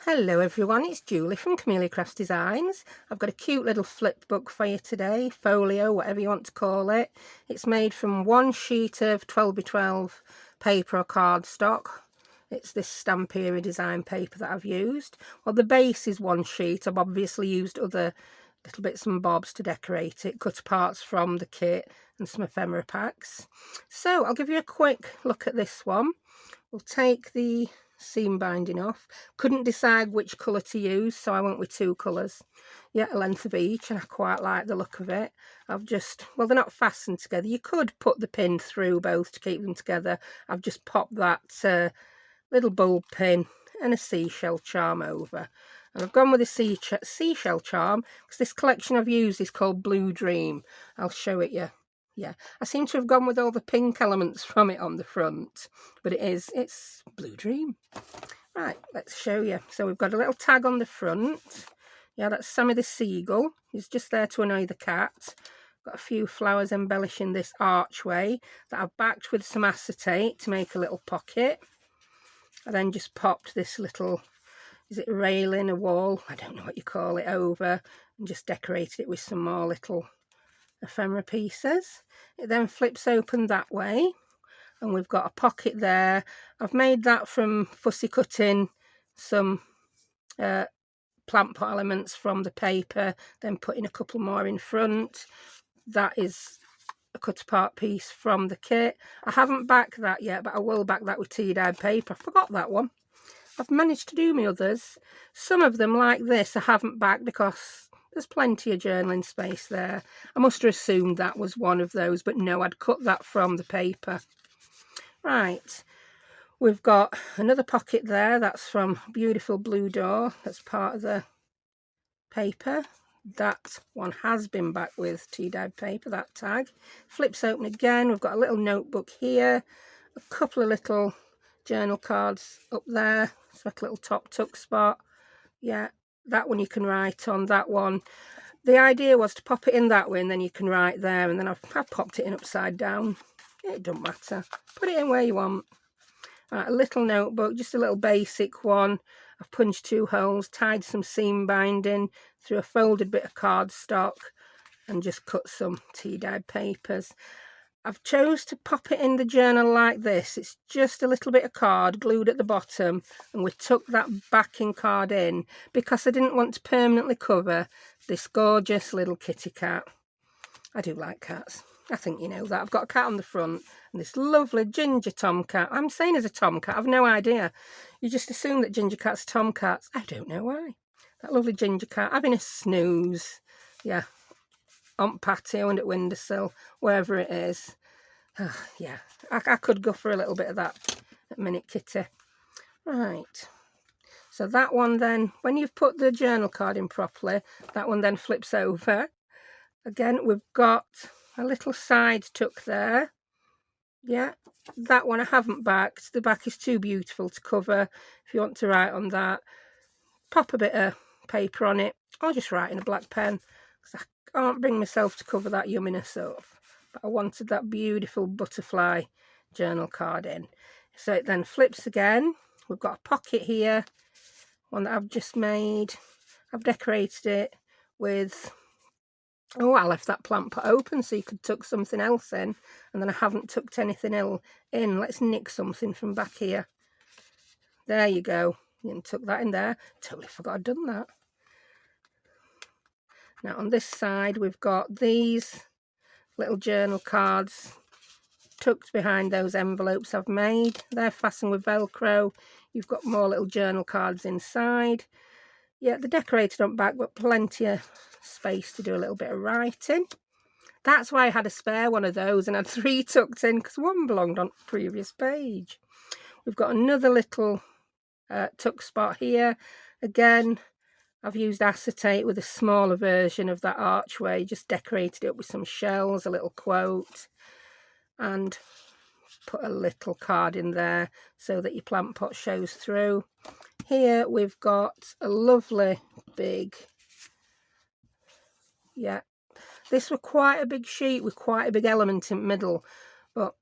Hello everyone, it's Julie from Camelia Crafts Designs. I've got a cute little flip book for you today, folio, whatever you want to call it. It's made from one sheet of 12x12 paper or cardstock. It's this Stamperia design paper that I've used. Well, the base is one sheet. I've obviously used other little bits and bobs to decorate it, cut parts from the kit and some ephemera packs. So I'll give you a quick look at this one. We'll take the seam binding off. Couldn't decide which colour to use, so I went with two colours. Yeah, a length of each, and I quite like the look of it. I've just, well, they're not fastened together. You could put the pin through both to keep them together. I've just popped that little bulb pin and a seashell charm over. And I've gone with a seashell charm because this collection I've used is called Blue Dream. I'll show it you. Yeah, I seem to have gone with all the pink elements from it on the front, but it's Blue Dream. Right, let's show you. So we've got a little tag on the front. Yeah, that's Sammy the seagull. He's just there to annoy the cat. Got a few flowers embellishing this archway that I've backed with some acetate to make a little pocket. I then just popped this little, is it a railing, a wall? I don't know what you call it, over, and just decorated it with some more little ephemera pieces. It then flips open that way, and we've got a pocket there. I've made that from fussy cutting some plant pot elements from the paper, then putting a couple more in front. That is a cut apart piece from the kit. I haven't backed that yet, but I will back that with tea-dyed paper. I forgot that one. I've managed to do my others. Some of them, like this, I haven't backed because there's plenty of journaling space there. I must have assumed that was one of those, but no, I'd cut that from the paper. Right, we've got another pocket there. That's from Beautiful Blue Door. That's part of the paper. That one has been backed with tea-dyed paper, that tag. Flips open again. We've got a little notebook here, a couple of little journal cards up there. It's like a little top tuck spot. Yeah, that one you can write on, that one. The idea was to pop it in that way and then you can write there, and then I've popped it in upside down. It doesn't matter. Put it in where you want. Right, a little notebook, just a little basic one. I've punched two holes, tied some seam binding through a folded bit of cardstock and just cut some tea-dyed papers. I've chose to pop it in the journal like this. It's just a little bit of card glued at the bottom, and we tucked that backing card in because I didn't want to permanently cover this gorgeous little kitty cat. I do like cats. I think you know that. I've got a cat on the front and this lovely ginger tomcat. I'm saying as a tomcat, I've no idea. You just assume that ginger cats are tomcats. I don't know why. That lovely ginger cat having a snooze. Yeah. On patio and at windowsill, wherever it is. Yeah, I could go for a little bit of that at minute kitty. Right, so that one then, when you've put the journal card in properly, that one then flips over. Again, we've got a little side tuck there. Yeah, that one I haven't backed. The back is too beautiful to cover. If you want to write on that, pop a bit of paper on it, or just write in a black pen, because I can't bring myself to cover that yumminess up. But I wanted that beautiful butterfly journal card in. So it then flips again. We've got a pocket here, one that I've just made. I've decorated it with, oh, I left that plant pot open so you could tuck something else in, and then I haven't tucked anything in. Let's nick something from back here. There you go. You can tuck that in there. Totally forgot I'd done that. Now on this side we've got these little journal cards tucked behind those envelopes I've made. They're fastened with Velcro. You've got more little journal cards inside. Yeah, they're decorated on back, but plenty of space to do a little bit of writing. That's why I had a spare one of those and had three tucked in, because one belonged on the previous page. We've got another little tuck spot here. Again, I've used acetate with a smaller version of that archway, just decorated it with some shells, a little quote, and put a little card in there so that your plant pot shows through. Here we've got a lovely big, yeah, this was quite a big sheet with quite a big element in the middle, but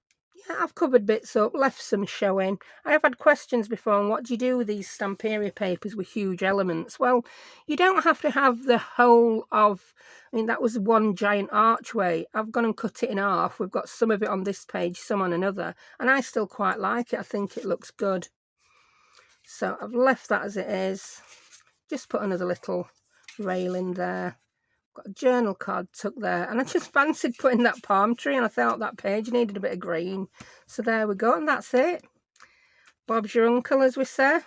yeah, I've covered bits up, left some showing. I have had questions before on what do you do with these Stamperia papers with huge elements. Well, you don't have to have the whole of, I mean, that was one giant archway. I've gone and cut it in half. We've got some of it on this page, some on another, and I still quite like it. I think it looks good. So I've left that as it is. Just put another little railing there. Got a journal card tucked there, and I just fancied putting that palm tree, and I thought that page needed a bit of green, so there we go, and that's it. Bob's your uncle, as we say.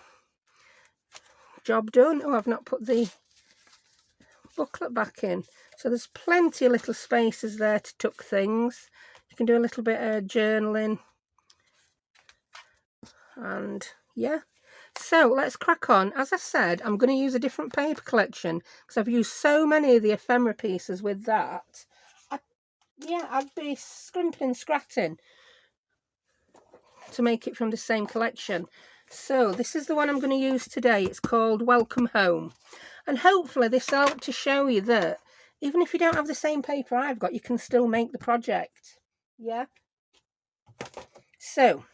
Job done. Oh, I've not put the booklet back in, so there's plenty of little spaces there to tuck things. You can do a little bit of journaling, and yeah. So let's crack on. As I said, I'm going to use a different paper collection because I've used so many of the ephemera pieces with that. I'd be scrimping and scratching to make it from the same collection. So this is the one I'm going to use today. It's called Welcome Home. And hopefully this will help to show you that even if you don't have the same paper I've got, you can still make the project. Yeah. So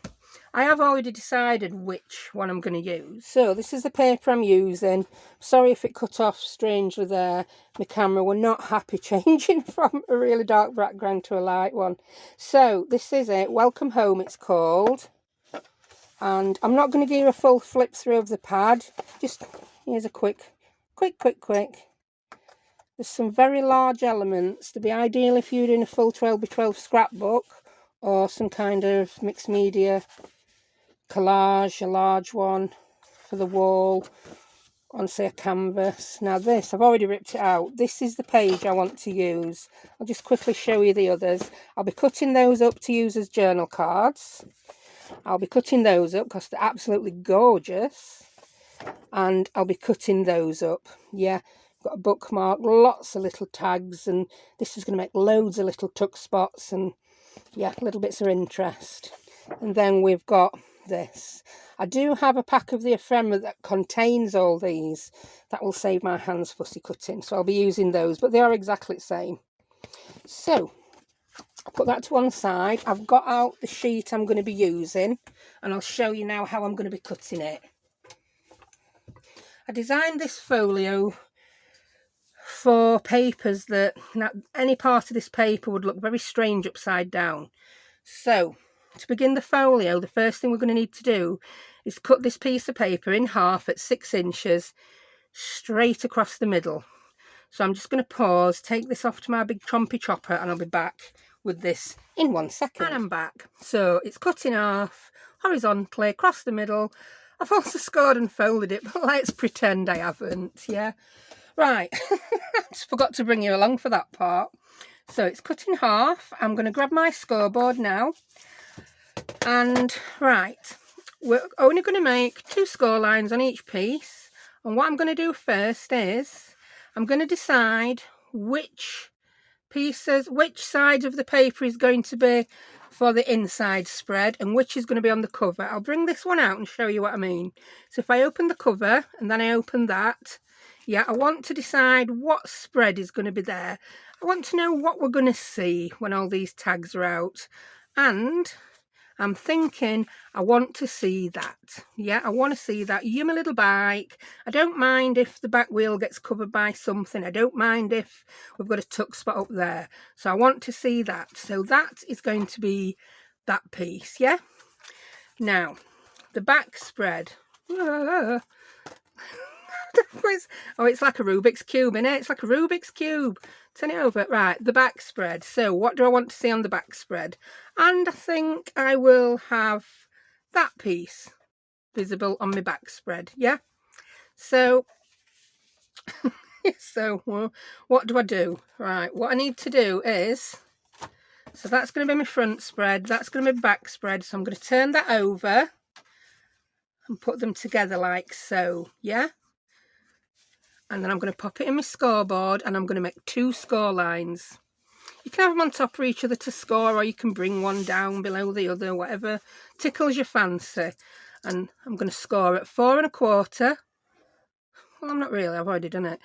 I have already decided which one I'm going to use. So this is the paper I'm using. Sorry if it cut off strangely there. My camera were not happy changing from a really dark background to a light one. So this is it. Welcome Home it's called. And I'm not going to do a full flip through of the pad. Just here's a quick. There's some very large elements. To be ideal if you're doing a full 12x12 scrapbook or some kind of mixed media collage, a large one for the wall on, say, a canvas. Now this, I've already ripped it out. This is the page I want to use. I'll just quickly show you the others. I'll be cutting those up to use as journal cards. I'll be cutting those up because they're absolutely gorgeous. And I'll be cutting those up. Yeah, got a bookmark, lots of little tags, and this is going to make loads of little tuck spots and, yeah, little bits of interest. And then we've got this. I do have a pack of the ephemera that contains all these. That will save my hands fussy cutting, so I'll be using those, but they are exactly the same. So I'll put that to one side. I've got out the sheet I'm going to be using, and I'll show you now how I'm going to be cutting it. I designed this folio for papers that any part of this paper would look very strange upside down. So to begin the folio, the first thing we're going to need to do is cut this piece of paper in half at 6 inches straight across the middle. So I'm just going to pause, take this off to my big chompy chopper, and I'll be back with this in 1 second. And I'm back. So it's cut in half horizontally across the middle. I've also scored and folded it, but let's pretend I haven't. Yeah, right. I just forgot to bring you along for that part. So it's cut in half. I'm going to grab my scoreboard now. And right, we're only going to make 2 score lines on each piece. And what I'm going to do first is I'm going to decide which side of the paper is going to be for the inside spread and which is going to be on the cover. I'll bring this one out and show you what I mean. So if I open the cover and then I open that, yeah, I want to decide what spread is going to be there. I want to know what we're going to see when all these tags are out. And I'm thinking I want to see that. Yeah, I want to see that. You my little bike. I don't mind if the back wheel gets covered by something. I don't mind if we've got a tuck spot up there. So I want to see that. So that is going to be that piece, yeah? Now, the back spread. Oh, it's like a Rubik's Cube, innit? It's like a Rubik's Cube. Turn it over. Right, the back spread. So what do I want to see on the back spread? And I think I will have that piece visible on my back spread, yeah? So, what do I do? Right, what I need to do is, so that's going to be my front spread, that's going to be my back spread, so I'm going to turn that over and put them together like so, yeah? And then I'm going to pop it in my scoreboard and I'm going to make 2 score lines. You can have them on top of each other to score, or you can bring one down below the other, whatever tickles your fancy. And I'm going to score at 4 1/4. Well, I'm not really, I've already done it.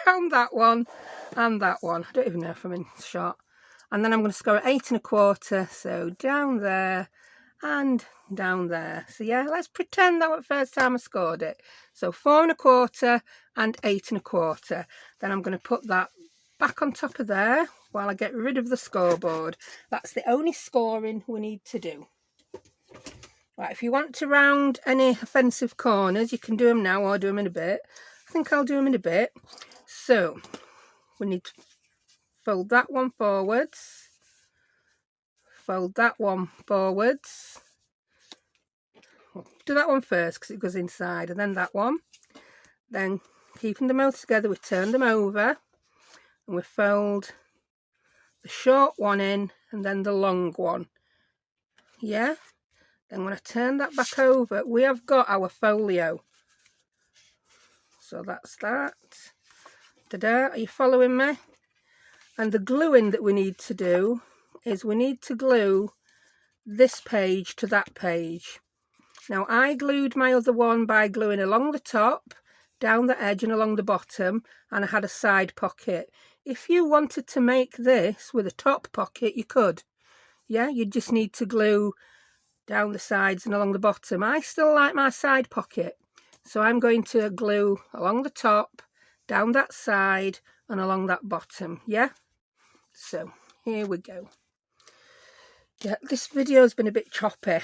Down that one and that one. I don't even know if I'm in shot. and then I'm going to score at 8 1/4, so down there and down there. So yeah, let's pretend that was the first time I scored it. So 4 1/4 and 8 1/4. Then I'm going to put that back on top of there while I get rid of the scoreboard. That's the only scoring we need to do. Right, if you want to round any offensive corners, you can do them now or do them in a bit. I think I'll do them in a bit. So we need to fold that one forwards, fold that one forwards. Do that one first because it goes inside, and then that one. Then keeping them both together, we turn them over and we fold the short one in and then the long one. Yeah. Then when I turn that back over, we have got our folio. So that's that. Ta-da, are you following me? And the gluing that we need to do is we need to glue this page to that page. Now I glued my other one by gluing along the top, down the edge and along the bottom, and I had a side pocket. If you wanted to make this with a top pocket, you could. Yeah, you just need to glue down the sides and along the bottom. I still like my side pocket, so I'm going to glue along the top, down that side and along that bottom. Yeah, so here we go. Yeah, this video has been a bit choppy.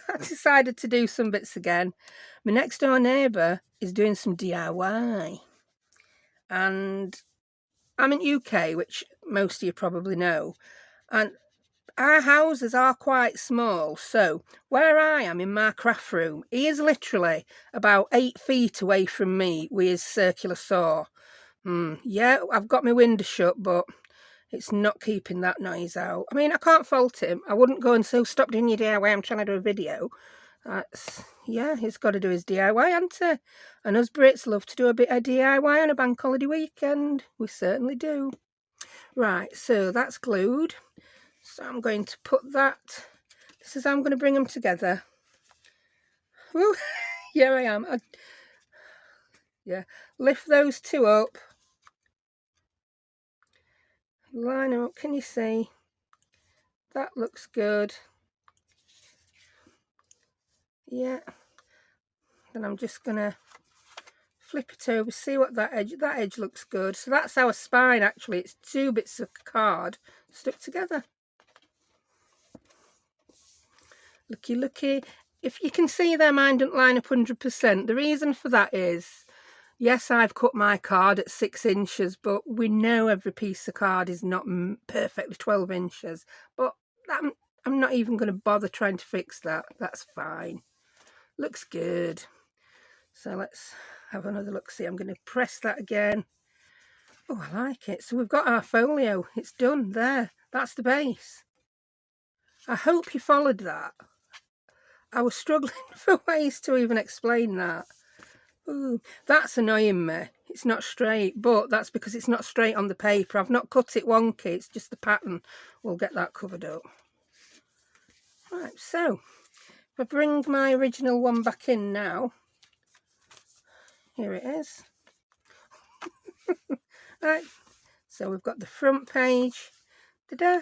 I decided to do some bits again. My next door neighbour is doing some DIY, and I'm in UK, which most of you probably know, and our houses are quite small, so where I am in my craft room, he is literally about 8 feet away from me with his circular saw. Yeah, I've got my window shut, but it's not keeping that noise out. I mean, I can't fault him. I wouldn't go and say, stop doing your DIY, I'm trying to do a video. Yeah, he's got to do his DIY, hasn't he? And us Brits love to do a bit of DIY on a bank holiday weekend. We certainly do. Right, so that's glued. So I'm going to put that, this is how I'm going to bring them together. Woo, here I am. Yeah, lift those two up. Line them up, can you see? That looks good. Yeah. Then I'm just going to flip it over, see what that edge looks good. So that's our spine actually. It's 2 bits of card stuck together. Looky, looky. If you can see there, mine don't line up 100%. The reason for that is, yes, I've cut my card at 6 inches, but we know every piece of card is not perfectly 12 inches. But I'm not even going to bother trying to fix that. That's fine. Looks good. So let's have another look. See, I'm going to press that again. Oh, I like it. So we've got our folio. It's done there. That's the base. I hope you followed that. I was struggling for ways to even explain that. Ooh, that's annoying me. It's not straight, but that's because it's not straight on the paper. I've not cut it wonky. It's just the pattern. We'll get that covered up. Right, so if I bring my original one back in now, here it is. Right, so we've got the front page, da-da,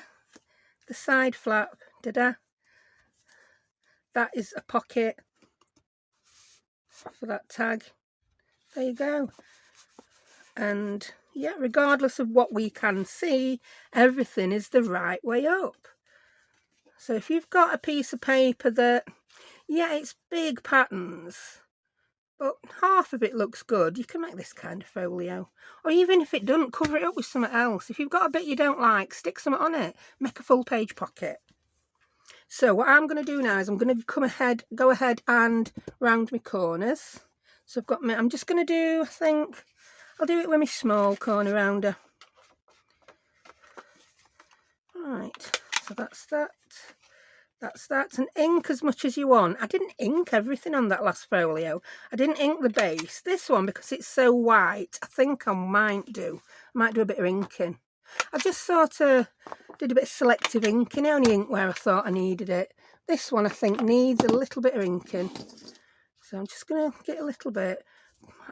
the side flap, da-da. That is a pocket for that tag. There you go. And yeah, regardless of what we can see, everything is the right way up. So if you've got a piece of paper that, yeah, it's big patterns, but half of it looks good, you can make this kind of folio. Or even if it doesn't, cover it up with something else. If you've got a bit you don't like, stick something on it. Make a full page pocket. So what I'm going to do now is I'm going to go ahead and round my corners. So I've got my, I'm just going to do, I think, I'll do it with my small corner rounder. Right, so that's that. That's that. And ink as much as you want. I didn't ink everything on that last folio. I didn't ink the base. This one, because it's so white, I think I might do a bit of inking. I just sort of did a bit of selective inking. I only inked where I thought I needed it. This one I think needs a little bit of inking. So I'm just going to get a little bit.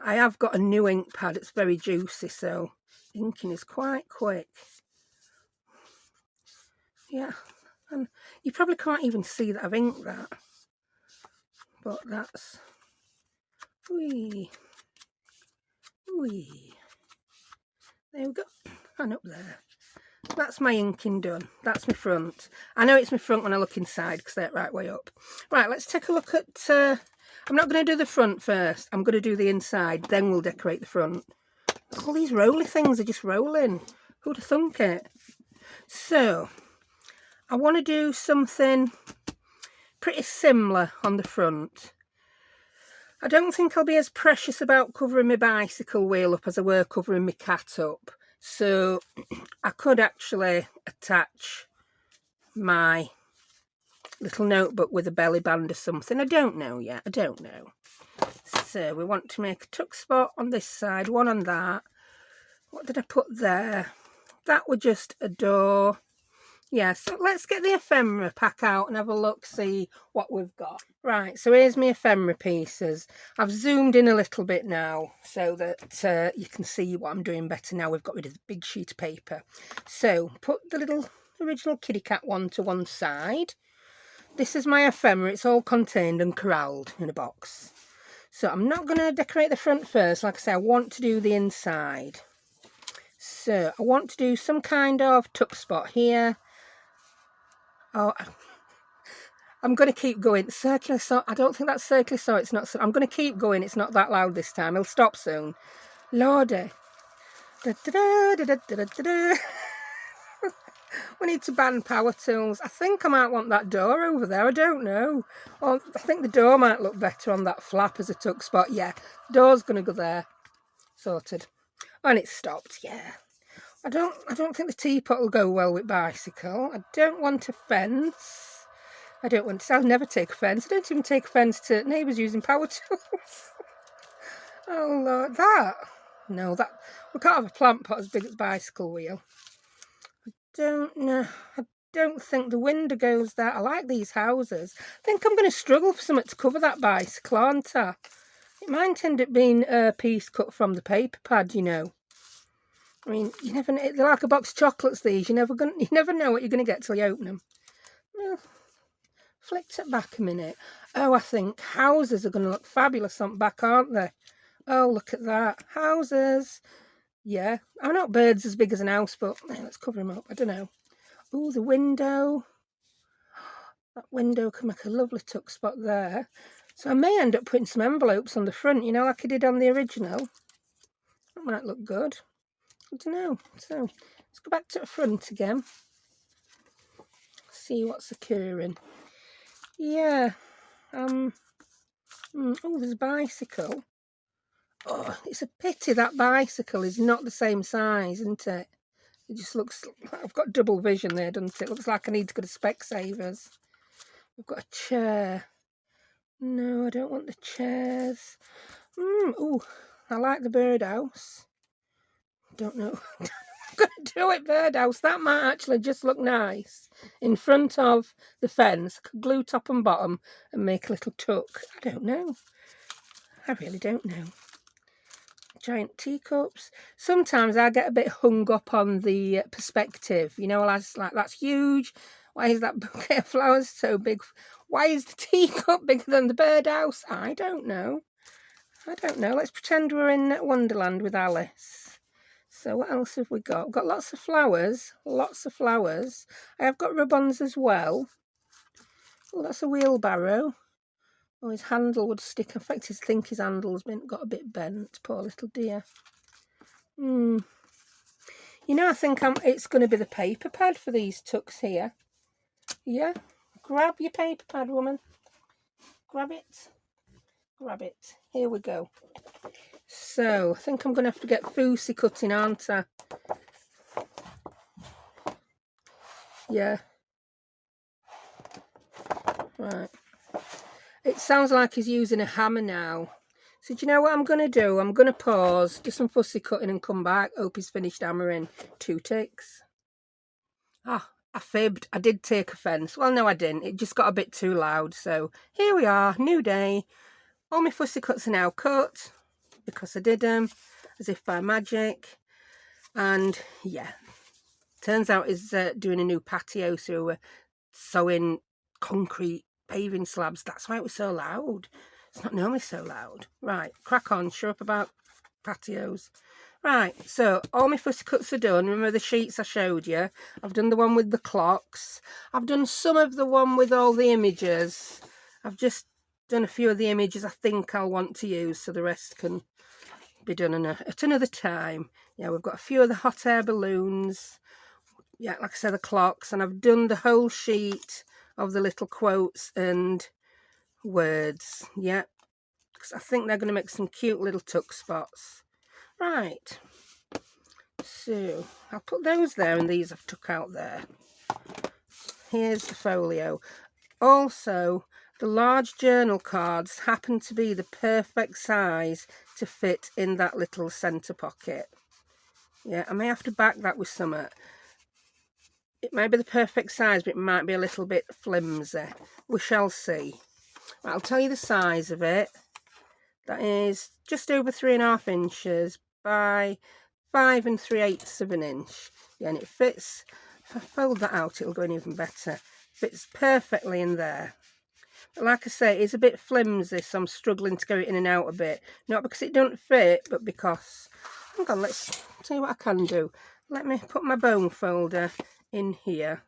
I have got a new ink pad. It's very juicy, so inking is quite quick. Yeah, and you probably can't even see that I've inked that, but that's, wee, wee, there we go, and up there. That's my inking done. That's my front. I know it's my front when I look inside because they're right way up. Right, let's take a look at, I'm not going to do the front first. I'm going to do the inside, then we'll decorate the front. All these rolly things are just rolling. Who'd have thunk it? So, I want to do something pretty similar on the front. I don't think I'll be as precious about covering my bicycle wheel up as I were covering my cat up. So I could actually attach my little notebook with a belly band or something. I don't know yet. I don't know. So we want to make a tuck spot on this side, one on that. What did I put there? That were just a door. Yeah, so let's get the ephemera pack out and have a look, see what we've got. Right, so here's my ephemera pieces. I've zoomed in a little bit now so that you can see what I'm doing better now. We've got rid of the big sheet of paper. So put the little original kitty cat one to one side. This is my ephemera. It's all contained and corralled in a box. So I'm not going to decorate the front first. Like I say, I want to do the inside. So I want to do some kind of tuck spot here. Oh, I'm going to keep going. Circular saw. I don't think that's circular saw. It's not. I'm going to keep going. It's not that loud this time. It'll stop soon. Lordy. Da, da, da, da, da, da, da, da. We need to ban power tools. I think I might want that door over there. I don't know. Or I think the door might look better on that flap as a tuck spot. Yeah, door's going to go there. Sorted. And it's stopped. Yeah. I don't think the teapot will go well with bicycle. I don't want a fence. I don't want to. I'll never take offence. I don't even take offence to neighbours using power tools. Oh Lord, that. No, that we can't have a plant pot as big as a bicycle wheel. I don't know. I don't think the window goes there. I like these houses. I think I'm going to struggle for something to cover that bicycle, aren't I? It might end up being a piece cut from the paper pad, you know. I mean, you never know. They're like a box of chocolates, these. You never know what you're going to get till you open them. Well, flicked it back a minute. Oh, I think houses are going to look fabulous on the back, aren't they? Oh, look at that. Houses. Yeah. I'm not birds as big as an house, but let's cover them up. I don't know. Oh, the window. That window can make a lovely tuck spot there. So I may end up putting some envelopes on the front, you know, like I did on the original. That might look good. I don't know. So let's go back to the front again. See what's occurring. Yeah. Oh, there's a bicycle. Oh, it's a pity that bicycle is not the same size, isn't it? It just looks. I've got double vision there, doesn't it? Looks like I need to go to Specsavers. We've got a chair. No, I don't want the chairs. Oh, I like the birdhouse. Don't know. I'm going to do it, birdhouse. That might actually just look nice in front of the fence. I could glue top and bottom and make a little tuck. I don't know. I really don't know. Giant teacups. Sometimes I get a bit hung up on the perspective. You know, I was like, that's huge. Why is that bouquet of flowers so big? Why is the teacup bigger than the birdhouse? I don't know. I don't know. Let's pretend we're in Wonderland with Alice. So what else have we got? We've got lots of flowers. Lots of flowers. I have got ribbons as well. Oh, that's a wheelbarrow. Oh, his handle would stick. In fact, I think his handle's got a bit bent. Poor little dear. You know, I think it's going to be the paper pad for these tucks here. Yeah. Grab your paper pad, woman. Grab it. Grab it. Here we go. So, I think I'm going to have to get fousey cutting, aren't I? Yeah. Right. It sounds like he's using a hammer now. So do you know what I'm going to do? I'm going to pause, do some fussy cutting and come back. Hope he's finished hammering. 2 ticks. Ah, I fibbed. I did take offence. Well, no, I didn't. It just got a bit too loud. So here we are, new day. All my fussy cuts are now cut because I did them as if by magic. And yeah, Turns out he's doing a new patio, so we're sewing concrete paving slabs. That's why it was so loud. It's not normally so loud. Right, crack on, show up about patios. Right, so all my fussy cuts are done. Remember the sheets I showed you? I've done the one with the clocks. I've done some of the one with all the images. I've just done a few of the images I think I'll want to use, so the rest can be done at another time. Yeah, we've got a few of the hot air balloons. Yeah, like I said, the clocks, and I've done the whole sheet of the little quotes and words. Yeah, because I think they're going to make some cute little tuck spots. Right, so I'll put those there, and these I've took out there. Here's the folio. Also, the large journal cards happen to be the perfect size to fit in that little centre pocket. Yeah, I may have to back that with something. It might be the perfect size, but it might be a little bit flimsy. We shall see. Right, I'll tell you the size of it. That is just over 3.5 inches by 5 3/8 of an inch. Yeah, and it fits. If I fold that out, it'll go in even better. Fits perfectly in there. But like I say, it's a bit flimsy, so I'm struggling to go in and out a bit. Not because it don't fit, but because... Hang on, let's see what I can do. Let me put my bone folder in here.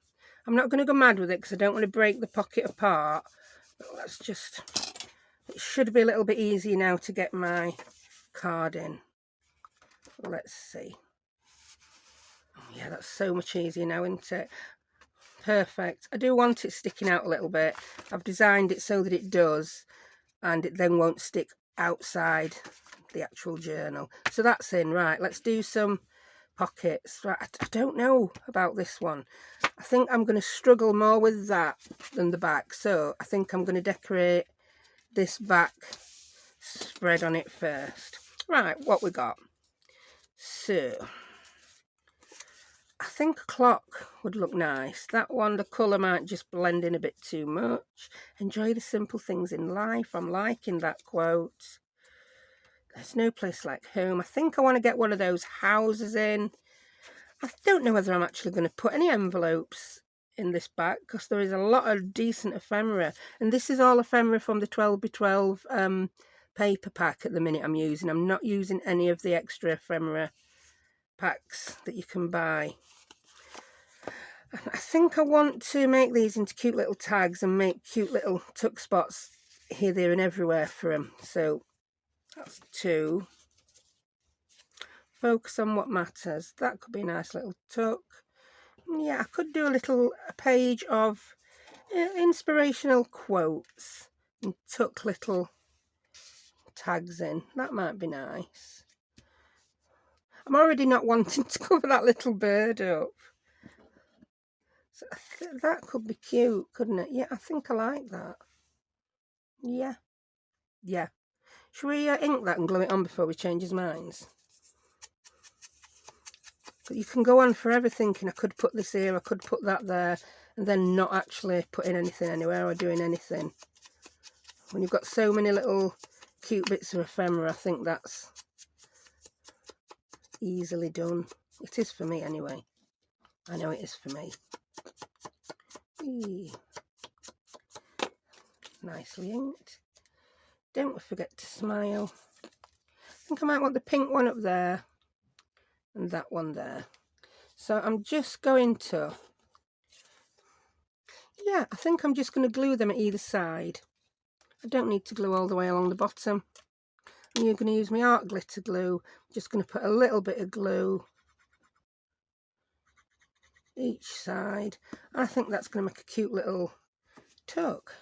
I'm not going to go mad with it because I don't want to break the pocket apart. But let's just... It should be a little bit easier now to get my card in. Let's see. Yeah, that's so much easier now, isn't it? Perfect. I do want it sticking out a little bit. I've designed it so that it does, and it then won't stick outside the actual journal. So that's in. Right, let's do some pockets. Right, I don't know about this one. I think I'm going to struggle more with that than the back. So I think I'm going to decorate this back spread on it first. Right, what we got? So I think a clock would look nice. That one, the colour might just blend in a bit too much. Enjoy the simple things in life. I'm liking that quote. There's no place like home. I think I want to get one of those houses in. I don't know whether I'm actually going to put any envelopes in this back because there is a lot of decent ephemera. And this is all ephemera from the 12x12 paper pack at the minute I'm using. I'm not using any of the extra ephemera packs that you can buy. I think I want to make these into cute little tags and make cute little tuck spots here, there and everywhere for them. So that's 2. Focus on what matters. That could be a nice little tuck. Yeah, I could do a page of inspirational quotes and tuck little tags in. That might be nice. I'm already not wanting to cover that little bird up. So that could be cute, couldn't it? Yeah, I think I like that. Yeah. Yeah. Should we ink that and glue it on before we change his minds? But you can go on forever thinking I could put this here, I could put that there, and then not actually putting anything anywhere or doing anything. When you've got so many little cute bits of ephemera, I think that's easily done. It is for me anyway. I know it is for me. Eee. Nicely inked. Don't forget to smile. I think I might want the pink one up there and that one there. So I'm just going to, yeah, I think I'm just going to glue them at either side. I don't need to glue all the way along the bottom. I'm going to use my art glitter glue. I'm just going to put a little bit of glue each side. I think that's going to make a cute little tuck.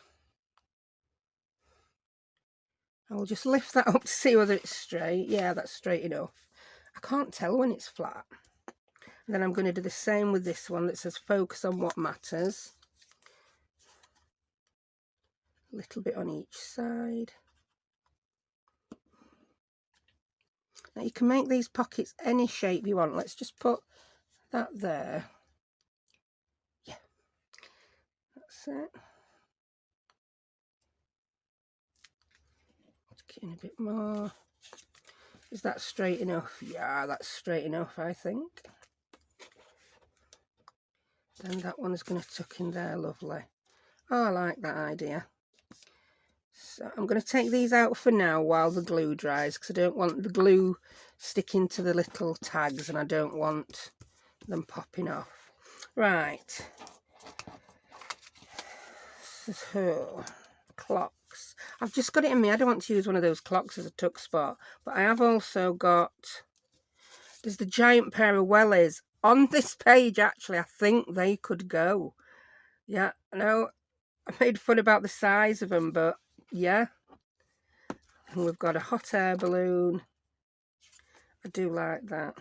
I will just lift that up to see whether it's straight. Yeah, that's straight enough. I can't tell when it's flat. And then I'm going to do the same with this one that says focus on what matters. A little bit on each side. Now you can make these pockets any shape you want. Let's just put that there. Yeah, that's it. Let's get in a bit more. Is that straight enough? Yeah, that's straight enough, I think. Then that one's going to tuck in there, lovely. Oh, I like that idea. So I'm going to take these out for now while the glue dries, because I don't want the glue sticking to the little tags and I don't want them popping off. Right. So, clocks. I've just got it in me. I don't want to use one of those clocks as a tuck spot, but I have also got, there's the giant pair of wellies on this page. Actually, I think they could go. Yeah, I know I made fun about the size of them, but yeah. And we've got a hot air balloon. I do like that.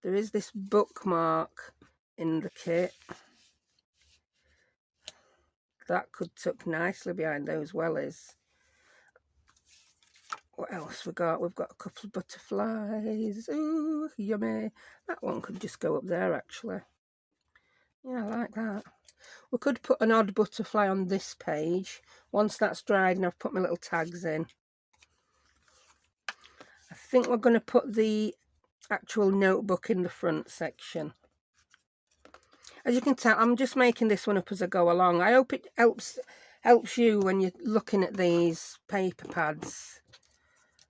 There is this bookmark in the kit. That could tuck nicely behind those wellies. What else we got? We've got a couple of butterflies. Ooh, yummy. That one could just go up there, actually. Yeah, I like that. We could put an odd butterfly on this page. Once that's dried and I've put my little tags in. I think we're going to put the actual notebook in the front section. As you can tell, I'm just making this one up as I go along. I hope it helps you when you're looking at these paper pads.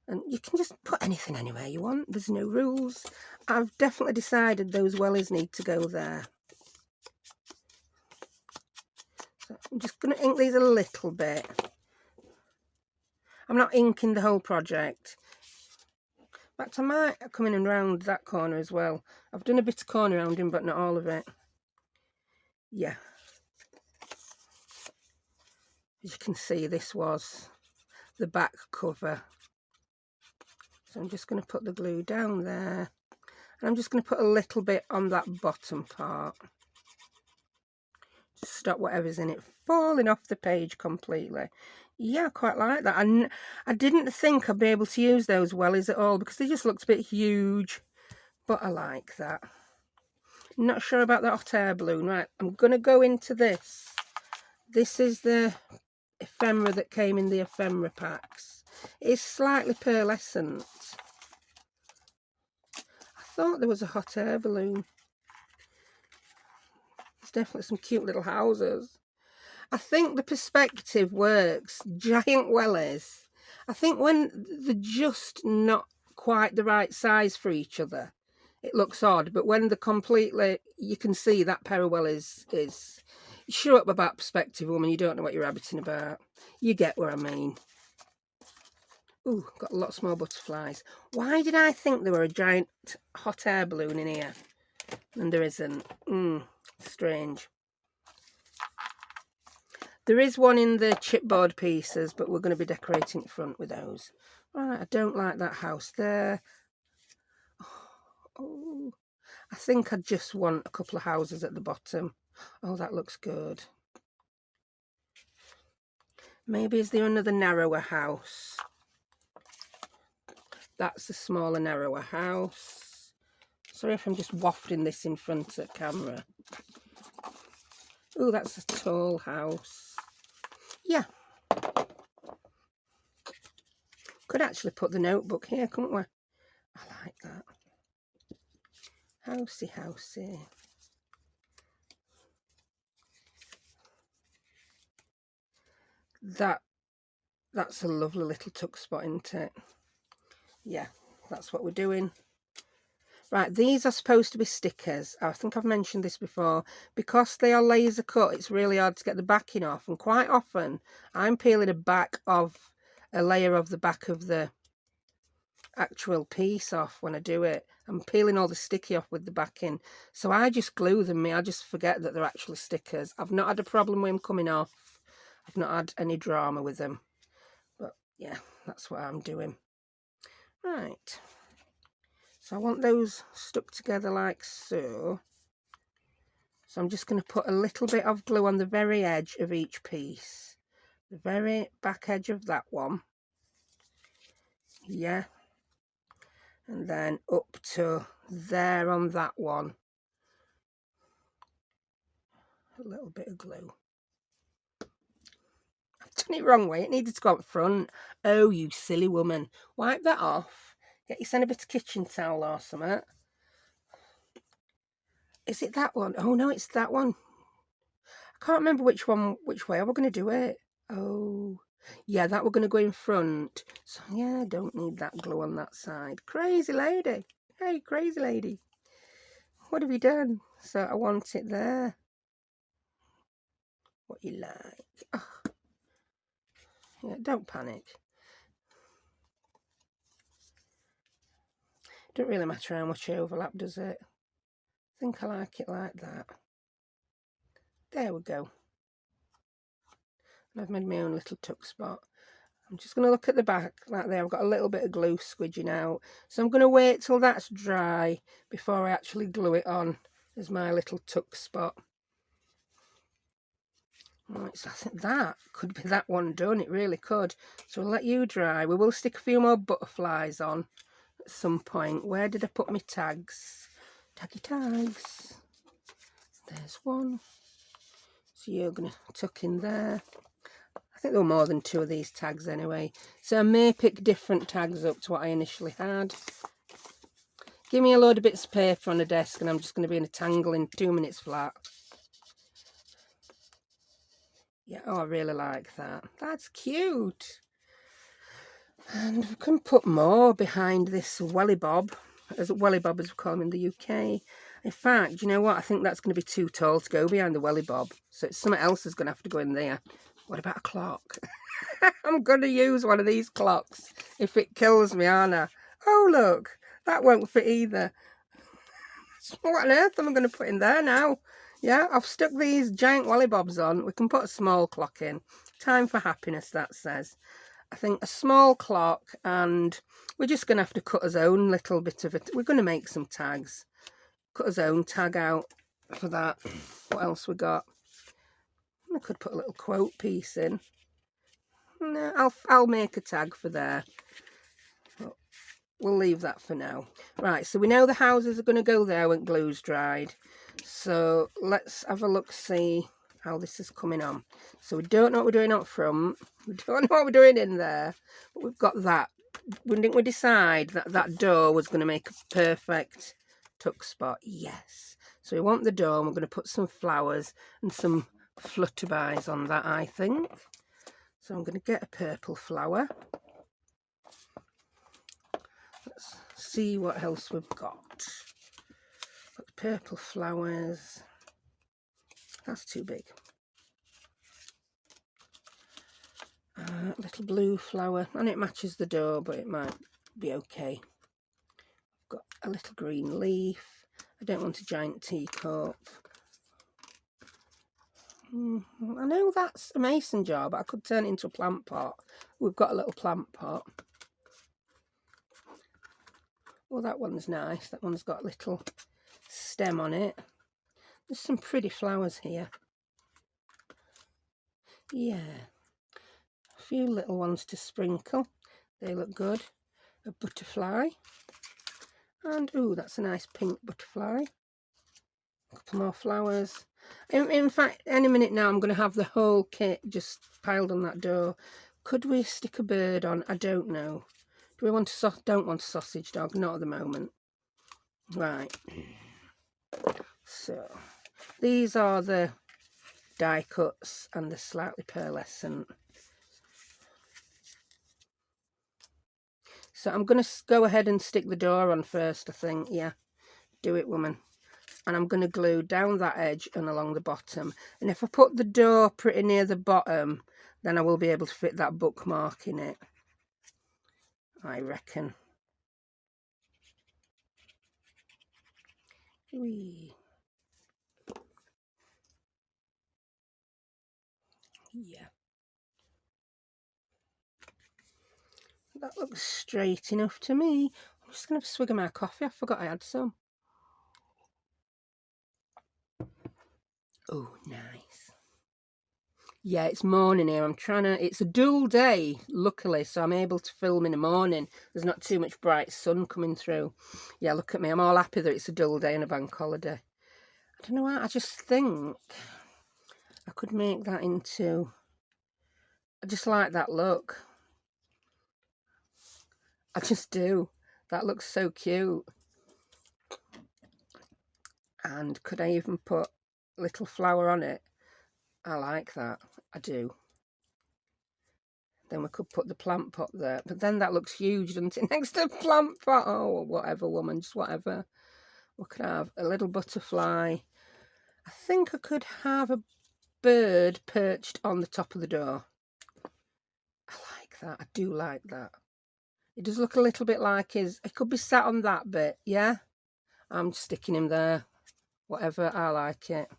And you can just put anything anywhere you want. There's no rules. I've definitely decided those wellies need to go there. So I'm just going to ink these a little bit. I'm not inking the whole project. In fact, I might come in and round that corner as well. I've done a bit of corner rounding, but not all of it. Yeah. As you can see, this was the back cover. So I'm just going to put the glue down there. And I'm just going to put a little bit on that bottom part. Just stop whatever's in it falling off the page completely. Yeah, I quite like that. And I didn't think I'd be able to use those wellies at all because they just looked a bit huge. But I like that. Not sure about that hot air balloon. Right, I'm going to go into this. This is the ephemera that came in the ephemera packs. It's slightly pearlescent. I thought there was a hot air balloon. There's definitely some cute little houses. I think the perspective works. Giant wellies. I think when they're just not quite the right size for each other, it looks odd. But when they're completely, you can see that pair of wellies is... Shut up about perspective, woman. You don't know what you're rabbiting about. You get what I mean. Ooh, got lots more butterflies. Why did I think there were a giant hot air balloon in here? And there isn't. Strange. There is one in the chipboard pieces, but we're going to be decorating the front with those. Right, I don't like that house there. Oh, I think I just want a couple of houses at the bottom. Oh, that looks good. Maybe is there another narrower house? That's a smaller, narrower house. Sorry if I'm just wafting this in front of the camera. Oh, that's a tall house. Yeah. Could actually put the notebook here, couldn't we? I like that. Housey, housey. That's a lovely little tuck spot, isn't it? Yeah, that's what we're doing. Right, these are supposed to be stickers. I think I've mentioned this before. Because they are laser cut, it's really hard to get the backing off. And quite often, I'm peeling a layer of the back of the actual piece off when I do it. I'm peeling all the sticky off with the backing. So I just glue them. I just forget that they're actually stickers. I've not had a problem with them coming off. I've not had any drama with them. But yeah, that's what I'm doing. Right. So I want those stuck together like so. So I'm just going to put a little bit of glue on the very edge of each piece. The very back edge of that one. Yeah. And then up to there on that one. A little bit of glue. I've done it wrong way. It needed to go up front. Oh, you silly woman. Wipe that off. Get yourself a bit of kitchen towel or something. Is it that one? Oh no, it's that one. I can't remember which way we're going to do it. Oh, yeah, that we're going to go in front. So yeah, I don't need that glue on that side. Crazy lady. Hey, crazy lady. What have you done? So I want it there. What you like. Oh. Yeah, don't panic. Don't really matter how much overlap, does it? I think I like it like that. There we go. And I've made my own little tuck spot. I'm just going to look at the back like there. I've got a little bit of glue squidging out. So I'm going to wait till that's dry before I actually glue it on as my little tuck spot. Right, so I think that could be that one done. It really could. So we'll let you dry. We will stick a few more butterflies on at some point. Where did I put my tags? Taggy tags. There's one. So you're going to tuck in there. I think there were more than 2 of these tags anyway. So I may pick different tags up to what I initially had. Give me a load of bits of paper on a desk and I'm just going to be in a tangle in 2 minutes flat. Yeah, oh, I really like that. That's cute. And we can put more behind this welly bob, as we call them in the UK. In fact, you know what? I think that's going to be too tall to go behind the welly bob. So something else is going to have to go in there. What about a clock? I'm going to use one of these clocks if it kills me, aren't I? Oh, look, that won't fit either. What on earth am I going to put in there now? Yeah, I've stuck these giant wallybobs on. We can put a small clock in. Time for happiness, that says. I think a small clock, and we're just going to have to cut our own little bit of it. We're going to make some tags. Cut our own tag out for that. What else we got? I could put a little quote piece in. No, I'll make a tag for there. We'll leave that for now. Right, so we know the houses are going to go there when glue's dried. So let's have a look, see how this is coming on. So we don't know what we're doing up front. We don't know what we're doing in there. But we've got that. Didn't we decide that that door was going to make a perfect tuck spot? Yes. So we want the door, and we're going to put some flowers and some flutterbys on that, I think. So I'm going to get a purple flower. Let's see what else we've got. Got purple flowers. That's too big. Little blue flower, and it matches the door, but it might be okay. Got a little green leaf. I don't want a giant teacup. I know that's a mason jar, but I could turn it into a plant pot. We've got a little plant pot. Well, that one's nice. That one's got a little stem on it. There's some pretty flowers here. Yeah. A few little ones to sprinkle. They look good. A butterfly. And, ooh, that's a nice pink butterfly. A couple more flowers. In fact, any minute now, I'm going to have the whole kit just piled on that door. Could we stick a bird on? I don't know. Do we want a don't want a sausage dog? Not at the moment. Right. So, these are the die cuts and the slightly pearlescent. So I'm going to go ahead and stick the door on first, I think. Yeah, do it, woman. And I'm going to glue down that edge and along the bottom. And if I put the door pretty near the bottom, then I will be able to fit that bookmark in it, I reckon. Whee. Yeah. That looks straight enough to me. I'm just going to have a swig of my coffee. I forgot I had some. Oh, nice. Yeah, it's morning here. It's a dull day, luckily, so I'm able to film in the morning. There's not too much bright sun coming through. Yeah, look at me. I'm all happy that it's a dull day and a bank holiday. I don't know why. I just think I could make that into... I just like that look. I just do. That looks so cute. And could I even put a little flower on it? I like that, I do. Then we could put the plant pot there, but then that looks huge, doesn't it, next to the plant pot? Oh, whatever, woman, just whatever. We could have a little butterfly. I think I could have a bird perched on the top of the door. I like that, I do like that. It does look a little bit like his, it could be sat on that bit, yeah? I'm sticking him there, whatever, I like it.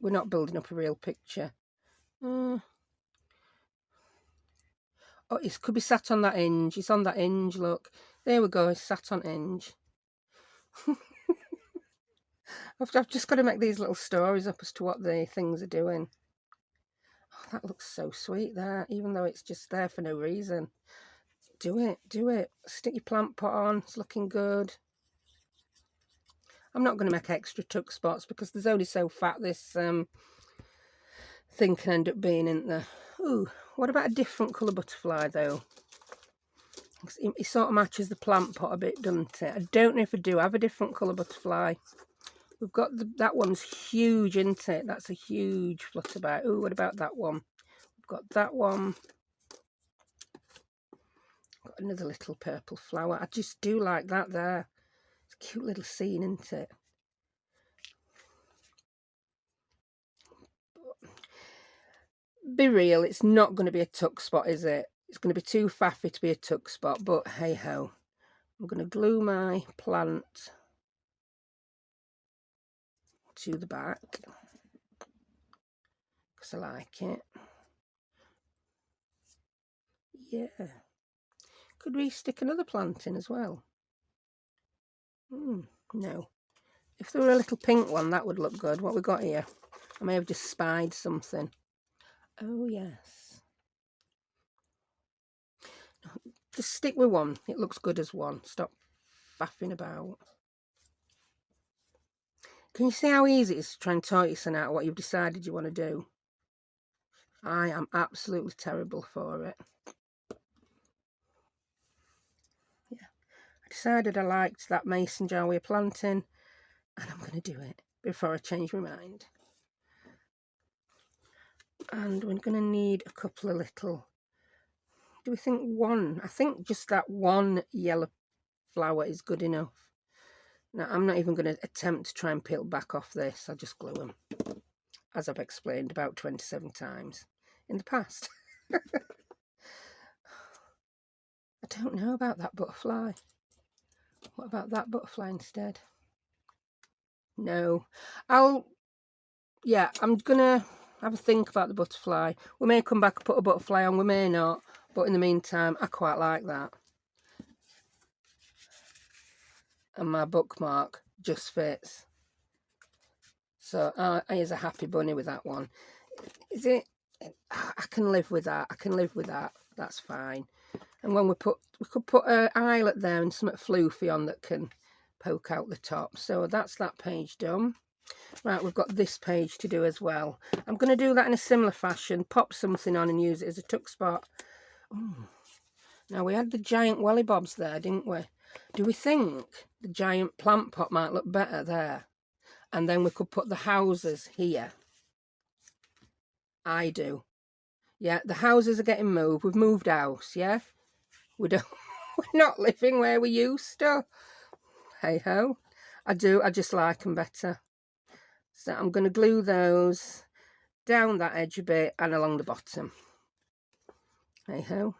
We're not building up a real picture. Oh, it could be sat on that hinge. It's on that hinge, look. There we go, it's sat on hinge. I've just got to make these little stories up as to what the things are doing. Oh, that looks so sweet there, even though it's just there for no reason. Do it, do it. Stick your plant pot on, it's looking good. I'm not going to make extra tuck spots because there's only so fat this thing can end up being, isn't there? Ooh, what about a different colour butterfly though? It sort of matches the plant pot a bit, doesn't it? I don't know if I do have a different colour butterfly. We've got that one's huge, isn't it? That's a huge flutterby. Ooh, what about that one? We've got that one. Got another little purple flower. I just do like that there. It's a cute little scene, isn't it? Be real, it's not going to be a tuck spot, is it? It's going to be too faffy to be a tuck spot, but hey ho. I'm going to glue my plant to the back because I like it. Yeah. Could we stick another plant in as well? No. If there were a little pink one, that would look good. What we got here? I may have just spied something. Oh, yes. Just stick with one. It looks good as one. Stop faffing about. Can you see how easy it is to try and tortoise out what you've decided you want to do? I am absolutely terrible for it. Yeah. I decided I liked that mason jar we were planting, and I'm going to do it before I change my mind. And we're going to need a couple of little, do we think one? I think just that one yellow flower is good enough. Now, I'm not even going to attempt to try and peel back off this. I'll just glue them, as I've explained about 27 times in the past. I don't know about that butterfly. What about that butterfly instead? No. I'm going to have a think about the butterfly. We may come back and put a butterfly on, we may not. But in the meantime, I quite like that. And my bookmark just fits. So here's a happy bunny with that one. Is it? I can live with that. I can live with that. That's fine. And when we could put an eyelet there and something floofy on that can poke out the top. So that's that page done. Right, we've got this page to do as well. I'm going to do that in a similar fashion. Pop something on and use it as a tuck spot. Ooh. Now, we had the giant welly bobs there, didn't we? Do we think the giant plant pot might look better there? And then we could put the houses here. I do. Yeah, the houses are getting moved. We've moved house, yeah? We're not living where we used to. Hey ho. I just like them better. So I'm going to glue those down that edge a bit and along the bottom. Hey ho.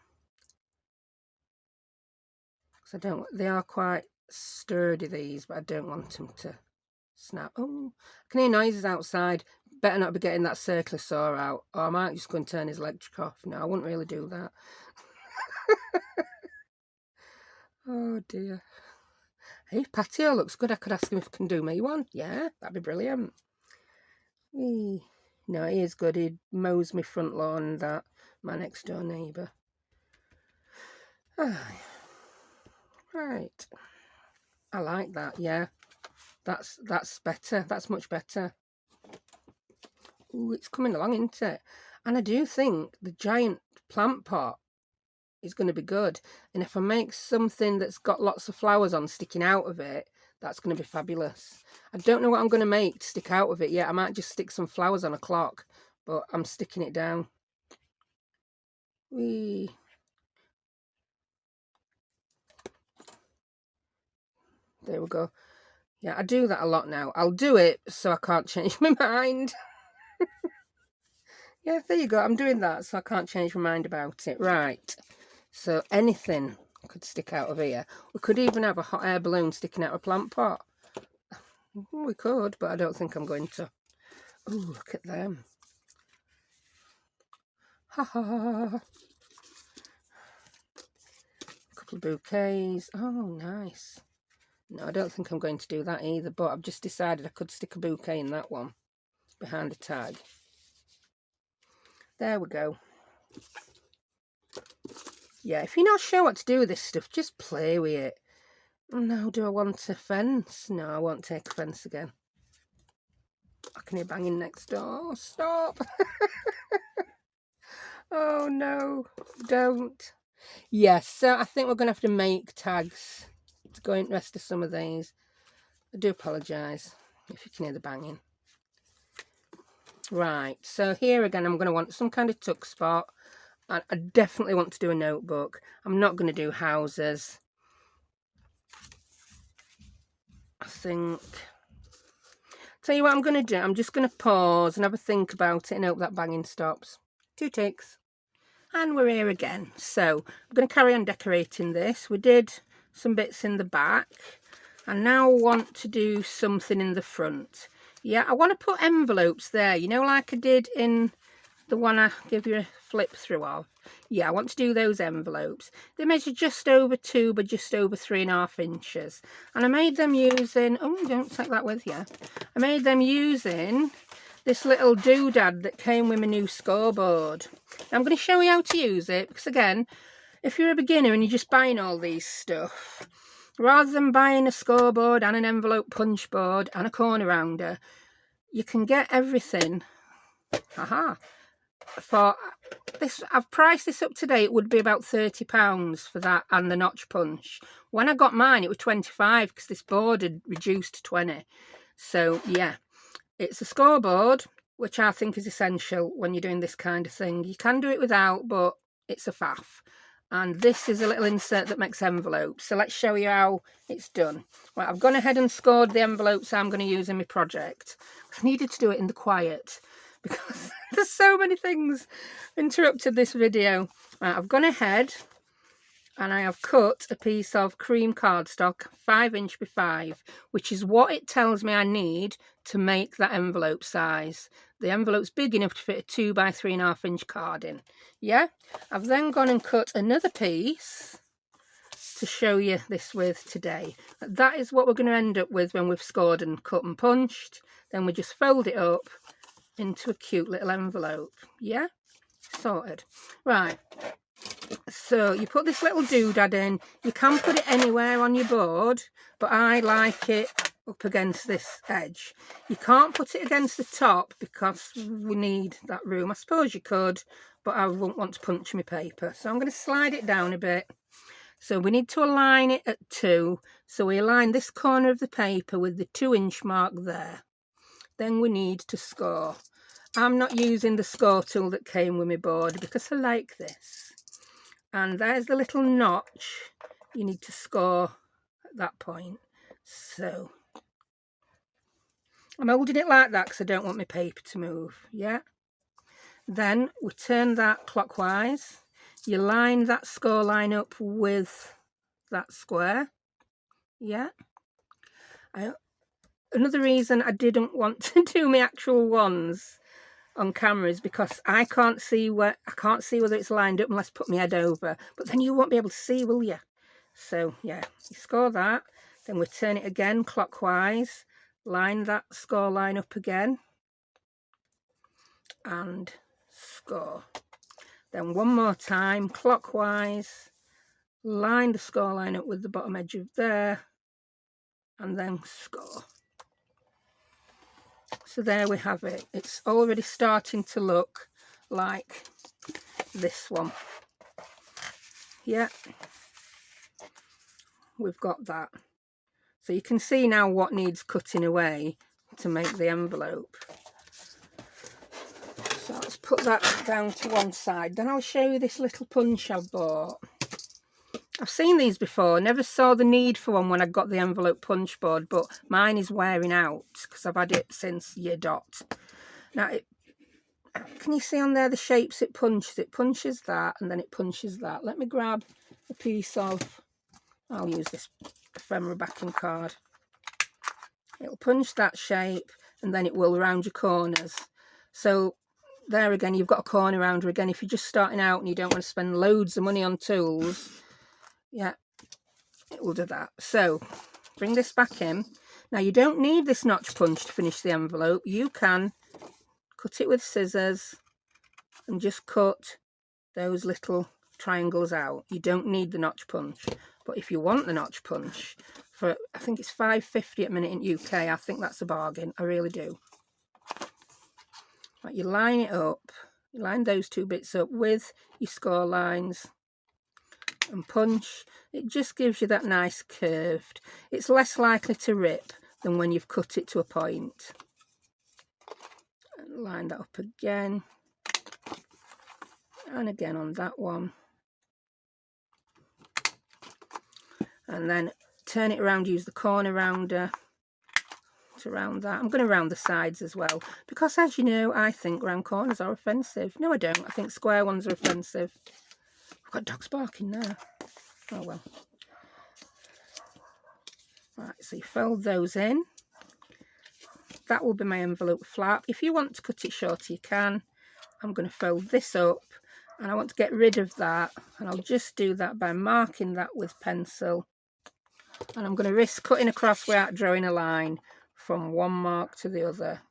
So they are quite sturdy, these, but I don't want them to snap. Oh, I can hear noises outside. Better not be getting that circular saw out, or I might just go and turn his electric off. No, I wouldn't really do that. Oh dear. Hey, patio looks good. I could ask him if he can do me one. Yeah, that'd be brilliant. No, he is good. He mows my front lawn and that. My next door neighbour. Right. I like that, yeah. That's better. That's much better. Ooh, it's coming along, isn't it? And I do think the giant plant pot is going to be good. And if I make something that's got lots of flowers on sticking out of it, that's going to be fabulous. I don't know what I'm going to make to stick out of it yet. I might just stick some flowers on a clock, but I'm sticking it down. Whee. There we go. Yeah, I do that a lot now. I'll do it so I can't change my mind. Yeah, there you go. I'm doing that so I can't change my mind about it. Right. So anything could stick out of here. We could even have a hot air balloon sticking out of a plant pot. We could, but I don't think I'm going to. Oh, look at them. Ha ha. A couple of bouquets. Oh, nice. No, I don't think I'm going to do that either, but I've just decided I could stick a bouquet in that one behind a tag. There we go. Yeah, if you're not sure what to do with this stuff, just play with it. No, do I want a fence? No, I won't take a fence again. I can hear banging next door. Stop. Oh no, don't. Yes, so I think we're going to have to make tags to go in the rest of some of these. I do apologise if you can hear the banging. Right, so here again I'm going to want some kind of tuck spot. And I definitely want to do a notebook. I'm not going to do houses. I think. Tell you what I'm going to do. I'm just going to pause and have a think about it and hope that banging stops. 2 ticks. And we're here again. So I'm going to carry on decorating this. We did some bits in the back. I now want to do something in the front. Yeah, I want to put envelopes there. You know, like I did in the one I give you a flip through of. Yeah, I want to do those envelopes. They measure just over 2 by just over 3.5 inches. And I made them using, oh, don't take that with you. I made them using this little doodad that came with my new scoreboard. I'm going to show you how to use it, because again, if you're a beginner and you're just buying all these stuff, rather than buying a scoreboard and an envelope punch board and a corner rounder, you can get everything. Aha. For this, I've priced this up today. It would be about £30 for that and the notch punch. When I got mine, it was 25 because this board had reduced to 20. So yeah, it's a scoreboard, which I think is essential when you're doing this kind of thing. You can do it without, but it's a faff. And this is a little insert that makes envelopes. So let's show you how it's done. Right, I've gone ahead and scored the envelopes I'm going to use in my project. I needed to do it in the quiet because there's so many things interrupted this video. Right, I've gone ahead and I have cut a piece of cream cardstock 5 inch by 5, which is what it tells me I need to make that envelope size. The envelope's big enough to fit a 2 by 3.5 inch card in. Yeah, I've then gone and cut another piece to show you this with today. That is what we're going to end up with when we've scored and cut and punched. Then we just fold it up into a cute little envelope. Yeah, sorted. Right, so you put this little doodad in. You can put it anywhere on your board, but I like it up against this edge. You can't put it against the top because we need that room. I suppose you could, but I won't want to punch my paper. So I'm going to slide it down a bit. So we need to align it at 2. So we align this corner of the paper with the 2 inch mark there. Then we need to score. I'm not using the score tool that came with my board because I like this. And there's the little notch. You need to score at that point. So I'm holding it like that because I don't want my paper to move. Yeah. Then we turn that clockwise. You line that score line up with that square. Yeah. Another reason I didn't want to do my actual ones on camera is because I can't see whether it's lined up unless I put my head over. But then you won't be able to see, will you? So yeah, you score that. Then we turn it again clockwise. Line that score line up again. And score. Then one more time clockwise. Line the score line up with the bottom edge of there. And then score. So there we have it. It's already starting to look like this one. Yeah, we've got that. So you can see now what needs cutting away to make the envelope. So let's put that down to one side. Then I'll show you this little punch I've bought. I've seen these before, never saw the need for one when I got the envelope punch board, but mine is wearing out because I've had it since year dot. Now, can you see on there the shapes it punches? It punches that and then it punches that. Let me grab a piece of, I'll use this ephemera backing card. It'll punch that shape and then it will round your corners. So there again, you've got a corner rounder again. If you're just starting out and you don't want to spend loads of money on tools, yeah, it will do that. So bring this back in. Now you don't need this notch punch to finish the envelope. You can cut it with scissors and just cut those little triangles out. You don't need the notch punch. But if you want the notch punch, for I think it's £5.50 at a minute in UK, I think that's a bargain. I really do. Right, you line it up. You line those two bits up with your score lines and punch. It just gives you that nice curved. It's less likely to rip than when you've cut it to a point. And line that up again and again on that one, and then turn it around. Use the corner rounder to round that. I'm going to round the sides as well because, as you know, I think round corners are offensive. No, I don't. I think square ones are offensive. I've got dogs barking now. Oh well. Right, so you fold those in. That will be my envelope flap. If you want to cut it shorter, you can. I'm going to fold this up and I want to get rid of that, and I'll just do that by marking that with pencil. And I'm going to risk cutting across without drawing a line from one mark to the other.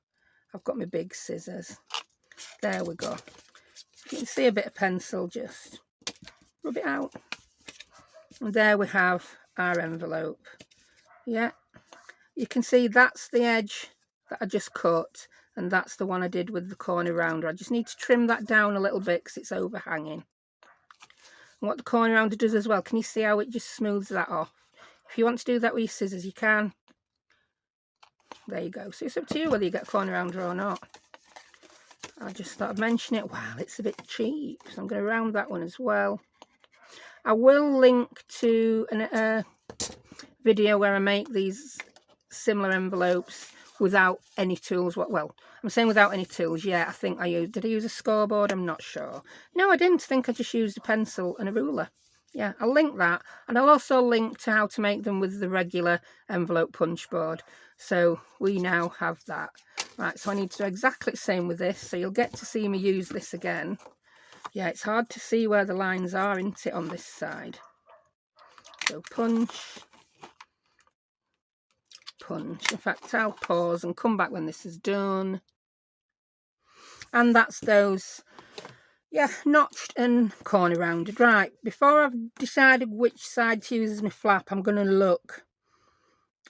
I've got my big scissors. There we go. You can see a bit of pencil, just rub it out. And there we have our envelope. Yeah, you can see that's the edge that I just cut, and that's the one I did with the corner rounder. I just need to trim that down a little bit because it's overhanging. And what the corner rounder does as well, can you see how it just smooths that off? If you want to do that with your scissors, you can. There you go. So it's up to you whether you get a corner rounder or not. I just thought I'd mention it. Wow, it's a bit cheap. So I'm going to round that one as well. I will link to a video where I make these similar envelopes without any tools. Well, I'm saying without any tools. Yeah, I think I used, did I use a scoreboard? I'm not sure. No, I didn't. Think I just used a pencil and a ruler. Yeah, I'll link that, and I'll also link to how to make them with the regular envelope punch board. So we now have that. Right, so I need to do exactly the same with this, so you'll get to see me use this again. Yeah, it's hard to see where the lines are, isn't it, on this side? So punch, punch. In fact, I'll pause and come back when this is done. And that's those, yeah, notched and corner rounded. Right, before I've decided which side to use as my flap, I'm going to look.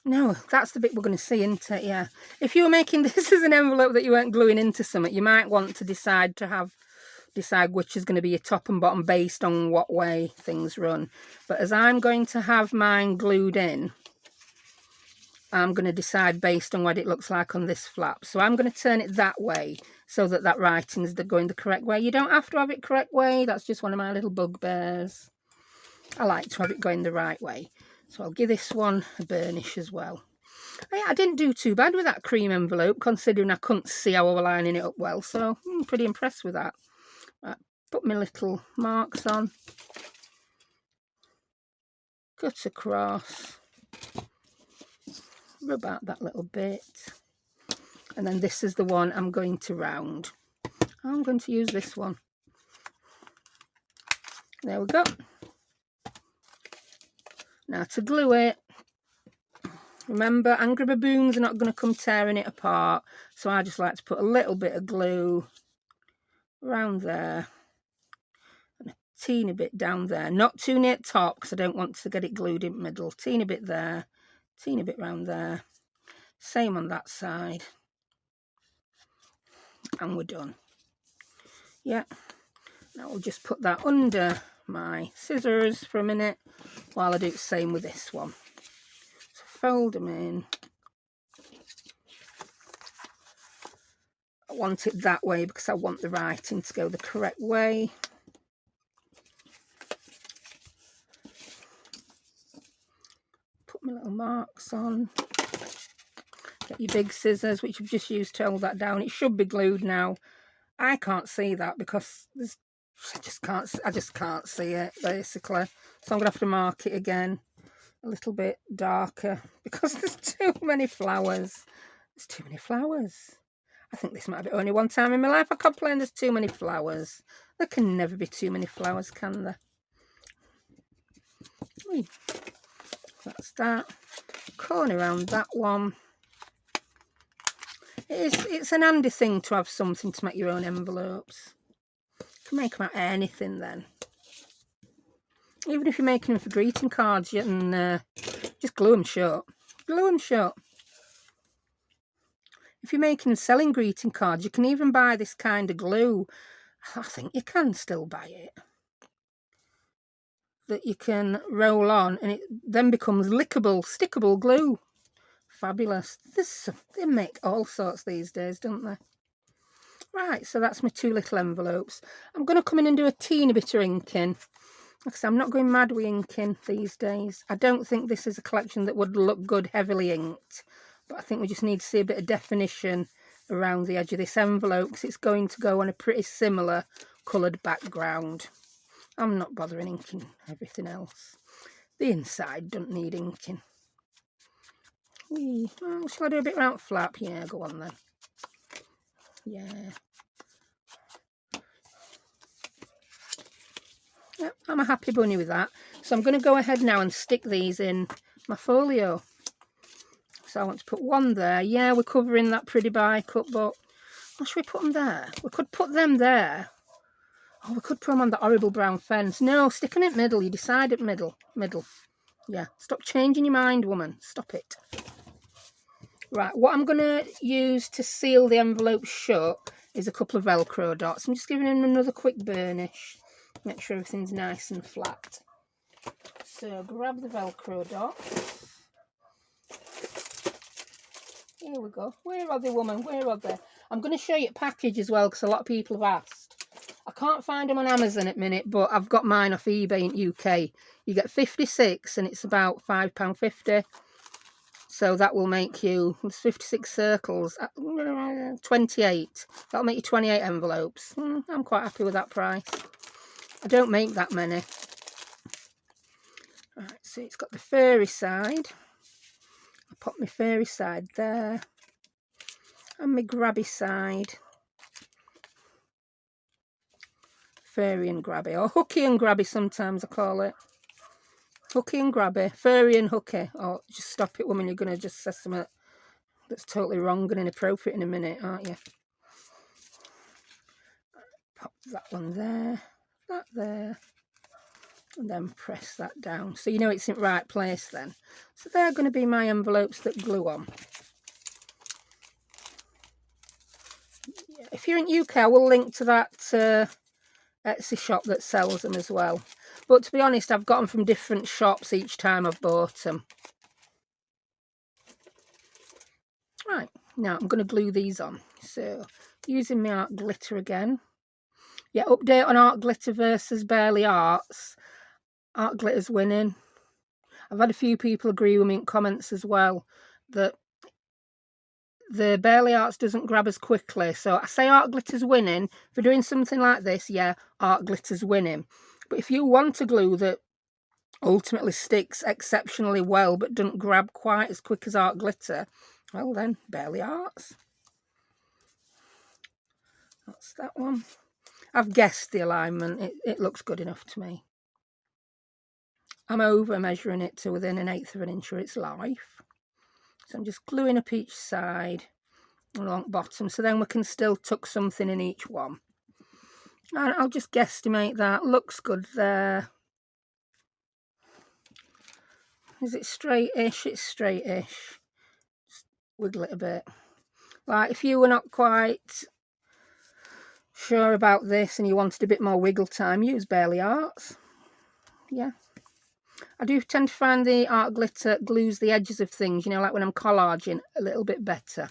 No, that's the bit we're going to see, isn't it? Yeah. If you were making this as an envelope that you weren't gluing into something, you might want to decide which is going to be your top and bottom based on what way things run. But as I'm going to have mine glued in, I'm going to decide based on what it looks like on this flap. So I'm going to turn it that way so that that writing is going the correct way. You don't have to have it correct way. That's just one of my little bugbears. I like to have it going the right way. So I'll give this one a burnish as well. Oh, yeah, I didn't do too bad with that cream envelope, considering I couldn't see how I was lining it up well. So I'm pretty impressed with that. Right, put my little marks on. Cut across. Rub out that little bit. And then this is the one I'm going to round. I'm going to use this one. There we go. Now to glue it, remember, angry baboons are not going to come tearing it apart, so I just like to put a little bit of glue around there and a teeny bit down there, not too near the top because I don't want to get it glued in the middle. Teeny bit there, teeny bit round there, same on that side, and we're done. Yeah, now we'll just put that under my scissors for a minute while I do the same with this one. So fold them in. I want it that way because I want the writing to go the correct way. Put my little marks on. Get your big scissors, which I've just used to hold that down. It should be glued now. I can't see that because I just can't see it, basically. So I'm gonna have to mark it again a little bit darker because there's too many flowers. There's too many flowers. I think this might be only one time in my life I complain there's too many flowers. There can never be too many flowers, can there? Ooh, that's that. Corner around that one. It's an handy thing to have something to make your own envelopes. You can make them out of anything then. Even if you're making them for greeting cards, you can just glue them shut. Glue them shut. If you're making and selling greeting cards, you can even buy this kind of glue. I think you can still buy it. That you can roll on and it then becomes lickable, stickable glue. Fabulous. They make all sorts these days, don't they? Right, so that's my two little envelopes. I'm going to come in and do a teeny bit of inking. Like I said, I'm not going mad with inking these days. I don't think this is a collection that would look good heavily inked. But I think we just need to see a bit of definition around the edge of this envelope because it's going to go on a pretty similar coloured background. I'm not bothering inking everything else. The inside doesn't need inking. Oh, shall I do a bit around flap? Yeah, go on then. Yeah. Yep, I'm a happy bunny with that. So I'm going to go ahead now and stick these in my folio. So I want to put one there. Yeah, we're covering that pretty by cut, but or should we put them there? We could put them there. Oh, we could put them on the horrible brown fence. No, stick them in the middle. You decide at middle. Middle. Yeah, stop changing your mind, woman. Stop it. Right, what I'm going to use to seal the envelope shut is a couple of Velcro dots. I'm just giving them another quick burnish. Make sure everything's nice and flat. So grab the Velcro dots. Here we go. Where are they, woman? Where are they? I'm going to show you a package as well because a lot of people have asked. I can't find them on Amazon at the minute, but I've got mine off eBay in UK. You get 56 and it's about £5.50. So that will make you, it's 56 circles, 28. That'll make you 28 envelopes. I'm quite happy with that price. I don't make that many. Right, so it's got the furry side. I'll put my furry side there. And my grabby side. Furry and grabby, or hooky and grabby sometimes I call it. Hooky and grabby, furry and hooky. Oh, just stop it, woman. You're going to just say something that's totally wrong and inappropriate in a minute, aren't you? Pop that one there, that there, and then press that down. So you know it's in the right place then. So they're going to be my envelopes that glue on. If you're in UK, I will link to that Etsy shop that sells them as well. But to be honest, I've got them from different shops each time I've bought them. Right, now I'm going to glue these on. So, using my art glitter again. Yeah, update on art glitter versus Barely Arts. Art glitter's winning. I've had a few people agree with me in comments as well that the Barely Arts doesn't grab as quickly. So I say art glitter's winning. For doing something like this, yeah, art glitter's winning. But if you want a glue that ultimately sticks exceptionally well but doesn't grab quite as quick as art glitter, well then, Barely Arts. That's that one. I've guessed the alignment. It looks good enough to me. I'm over measuring it to within 1/8 of an inch of its life. So I'm just gluing up each side along bottom, so then we can still tuck something in each one. And I'll just guesstimate that. Looks good there. Is it straight-ish? It's straight-ish. Just wiggle it a bit. Like if you were not quite sure about this and you wanted a bit more wiggle time, use Barely Arts. yeah. I do tend to find the art glitter glues the edges of things, you know, like when I'm collaging, a little bit better.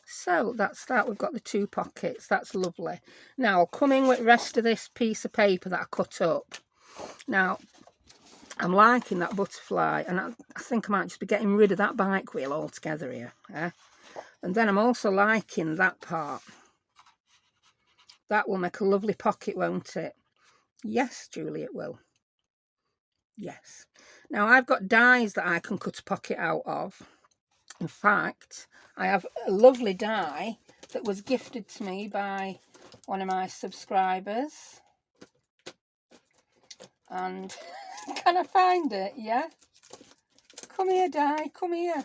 So that's that. We've got the 2 pockets. That's lovely. Now I'll come in with the rest of this piece of paper that I cut up. Now, I'm liking that butterfly, and I think I might just be getting rid of that bike wheel altogether here. And then I'm also liking that part. That will make a lovely pocket, won't it? Yes, Julie, it will. Yes. Now, I've got dies that I can cut a pocket out of. In fact, I have a lovely die that was gifted to me by one of my subscribers. And can I find it? Yeah. Come here, die. Come here.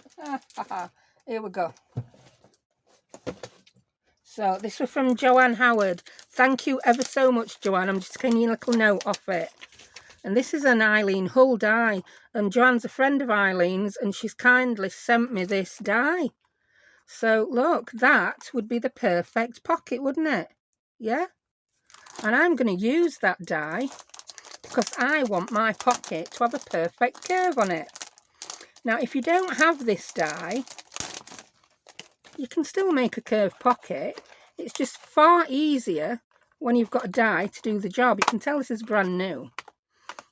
Here we go. So this was from Joanne Howard. Thank you ever so much, Joanne. I'm just getting you a little note off it. And this is an Eileen Hull die. And Joanne's a friend of Eileen's, and she's kindly sent me this die. So look, that would be the perfect pocket, wouldn't it? Yeah. And I'm going to use that die because I want my pocket to have a perfect curve on it. Now, if you don't have this die, you can still make a curved pocket. It's just far easier when you've got a die to do the job. You can tell this is brand new.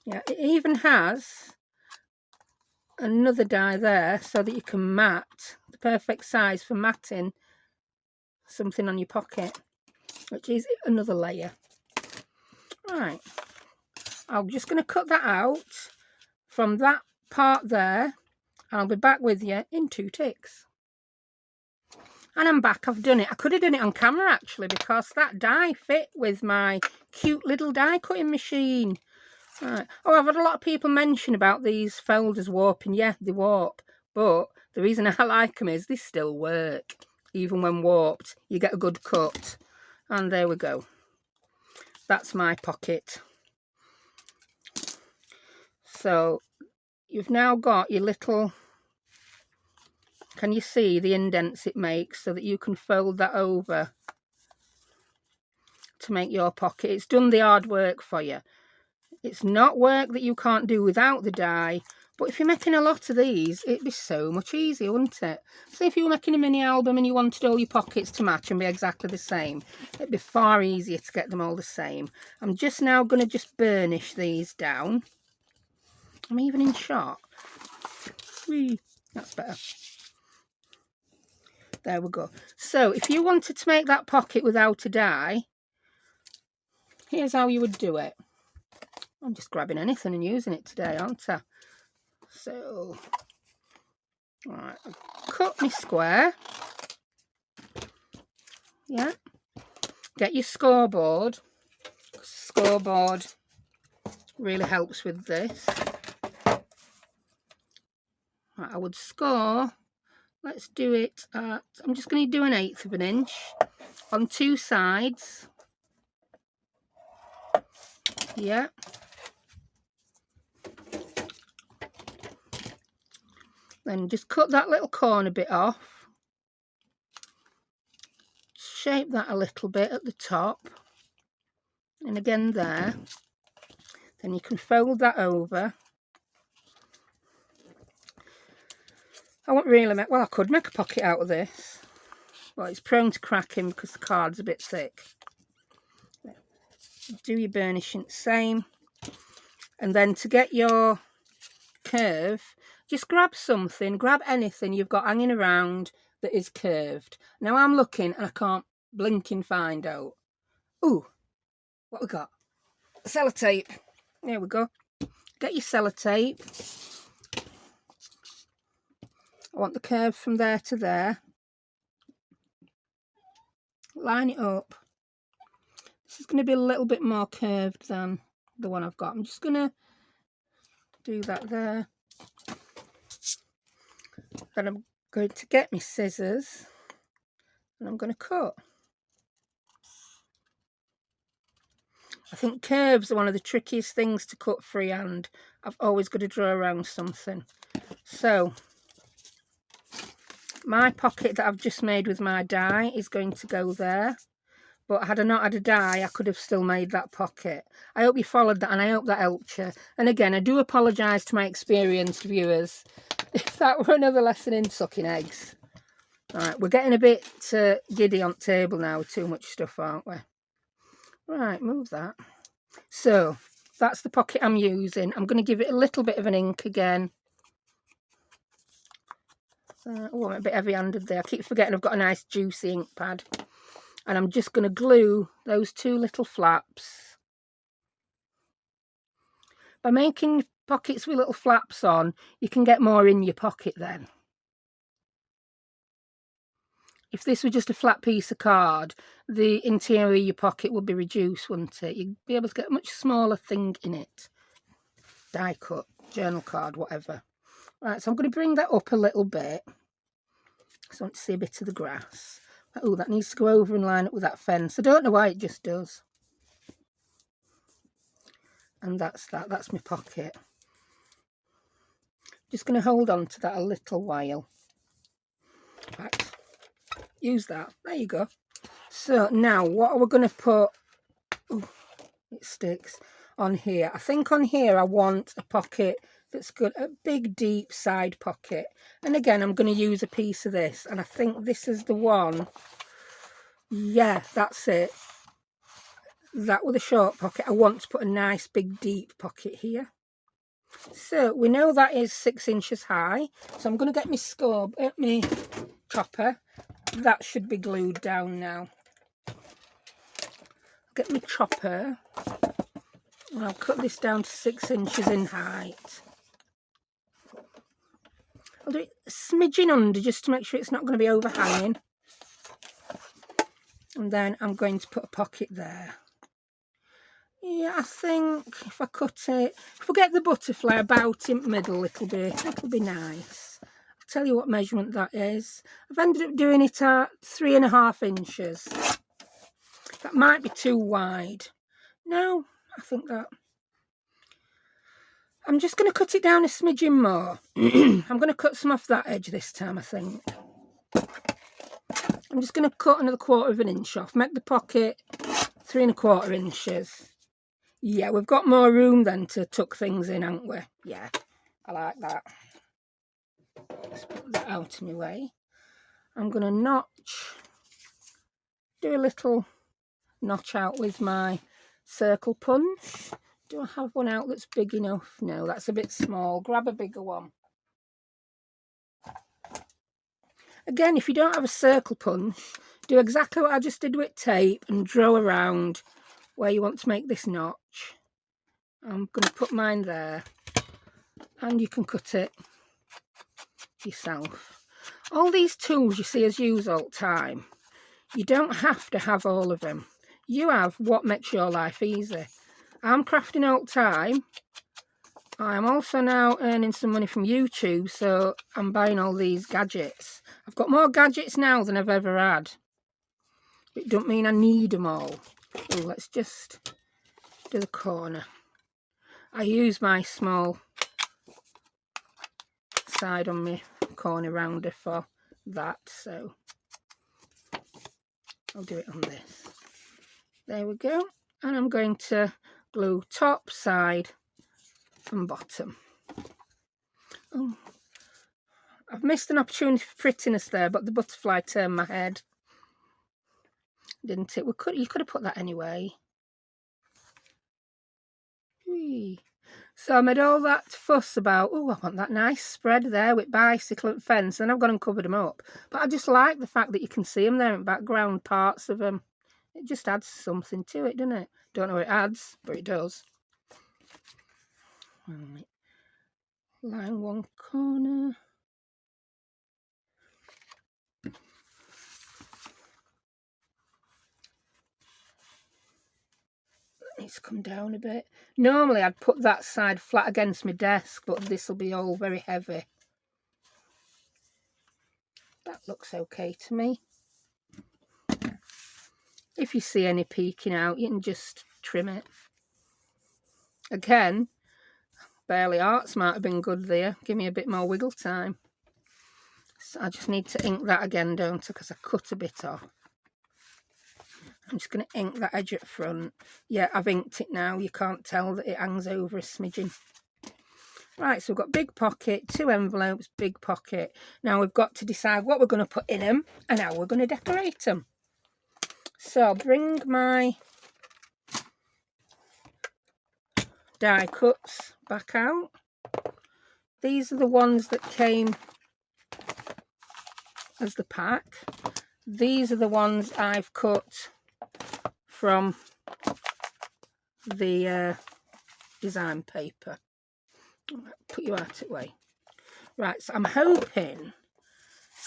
Yeah, it even has another die there so that you can mat, the perfect size for matting something on your pocket, which is another layer. Right, I'm just going to cut that out from that part there, and I'll be back with you in 2 ticks. And I'm back. I've done it. I could have done it on camera actually, because that die fit with my cute little die cutting machine. Right. Oh, I've had a lot of people mention about these folders warping. Yeah, they warp, but the reason I like them is they still work. Even when warped, you get a good cut. And there we go. That's my pocket. So you've now got your little, can you see the indents it makes, so that you can fold that over to make your pocket. It's done the hard work for you. It's not work that you can't do without the die, but if you're making a lot of these, it'd be so much easier, wouldn't it? So if you were making a mini album and you wanted all your pockets to match and be exactly the same, it'd be far easier to get them all the same. I'm just now going to just burnish these down. I'm even in shot. Whee, that's better. There we go. So if you wanted to make that pocket without a die, here's how you would do it. I'm just grabbing anything and using it today, aren't I? So, right, I've cut my square. Yeah. Get your scoreboard. Scoreboard really helps with this. Right, I would score. Let's do it at, I'm just going to do 1/8 of an inch on 2 sides. Yeah. Then just cut that little corner bit off. Shape that a little bit at the top. And again there. Then you can fold that over. I won't really make, well, I could make a pocket out of this. Well, it's prone to cracking because the card's a bit thick. Do your burnishing the same. And then to get your curve, just grab something, grab anything you've got hanging around that is curved. Now I'm looking and I can't blinking find out. Ooh, what we got? Sellotape. There we go. Get your sellotape. I want the curve from there to there. Line it up. This is going to be a little bit more curved than the one I've got. I'm just going to do that there. Then I'm going to get my scissors and I'm going to cut. I think curves are one of the trickiest things to cut freehand. I've always got to draw around something. So my pocket that I've just made with my die is going to go there. but had I not had a die, I could have still made that pocket. I hope you followed that, and I hope that helped you. And again, I do apologise to my experienced viewers if that were another lesson in sucking eggs. Right, we're getting a bit giddy on the table now with too much stuff, aren't we? Right, move that. So, that's the pocket I'm using. I'm going to give it a little bit of an ink again. Oh, I'm a bit heavy-handed there. I keep forgetting I've got a nice juicy ink pad. And I'm just going to glue those two little flaps. By making pockets with little flaps on, you can get more in your pocket then. If this were just a flat piece of card, the interior of your pocket would be reduced, wouldn't it? You'd be able to get a much smaller thing in it. Die cut, journal card, whatever. Right, so I'm going to bring that up a little bit. So I want to see a bit of the grass. Oh, that needs to go over and line up with that fence. I don't know why, it just does. And that's that. That's my pocket. Just going to hold on to that a little while. Right. Use that. There you go. So now what are we going to put? Oh, it sticks on here. I think on here I want a pocket that's good, a big deep side pocket. And again, I'm going to use a piece of this, and I think this is the one. Yeah, that's it. That with a short pocket. I want to put a nice big deep pocket here. So we know that is 6 inches high. So I'm going to get my chopper. That should be glued down now. Get my chopper. And I'll cut this down to 6 inches in height. I'll do it a smidgen under just to make sure it's not going to be overhanging. And then I'm going to put a pocket there. Yeah, I think if I cut it, if we get the butterfly about in the middle, it'll be nice. I'll tell you what measurement that is. I've ended up doing it at 3.5 inches. That might be too wide. No, I think that. I'm just going to cut it down a smidgen more. I'm going to cut some off that edge this time, I think. I'm just going to cut another 1/4 inch off. Make the pocket 3.25 inches. Yeah, we've got more room then to tuck things in, haven't we? Yeah, I like that. Let's put that out of my way. I'm going to do a little notch out with my circle punch. Do I have one out that's big enough? No, that's a bit small. Grab a bigger one. Again, if you don't have a circle punch, do exactly what I just did with tape and draw around where you want to make this notch. I'm going to put mine there, and you can cut it yourself. All these tools you see us use all the time, you don't have to have all of them. You have what makes your life easy. I'm crafting all the time. I'm also now earning some money from YouTube, so I'm buying all these gadgets. I've got more gadgets now than I've ever had. It don't mean I need them all. Oh, let's just do the corner. I use my small side on my corner rounder for that, so I'll do it on this. There we go. And I'm going to glue top, side and bottom. Oh, I've missed an opportunity for prettiness there, but the butterfly turned my head, didn't it? You could have put that anyway. Whee. So I made all that fuss about, oh, I want that nice spread there with bicycle and fence, and I've gone and covered them up. But I just like the fact that you can see them there in background, parts of them. It just adds something to it, doesn't it? Don't know what it adds, but it does. Right. Line one corner. Needs to come down a bit. Normally I'd put that side flat against my desk, but this will be all very heavy. That looks okay to me. If you see any peeking out, you can just trim it. Again, barely arts might have been good there. Give me a bit more wiggle time. So I just need to ink that again, don't I? Because I cut a bit off. I'm just going to ink that edge at front. Yeah, I've inked it now. You can't tell that it hangs over a smidgen. Right, so we've got big pocket, 2 envelopes, big pocket. Now we've got to decide what we're going to put in them and how we're going to decorate them. So I'll bring my die cuts back out. These are the ones that came as the pack. These are the ones I've cut from the design paper. Put you out of the way. Right, so I'm hoping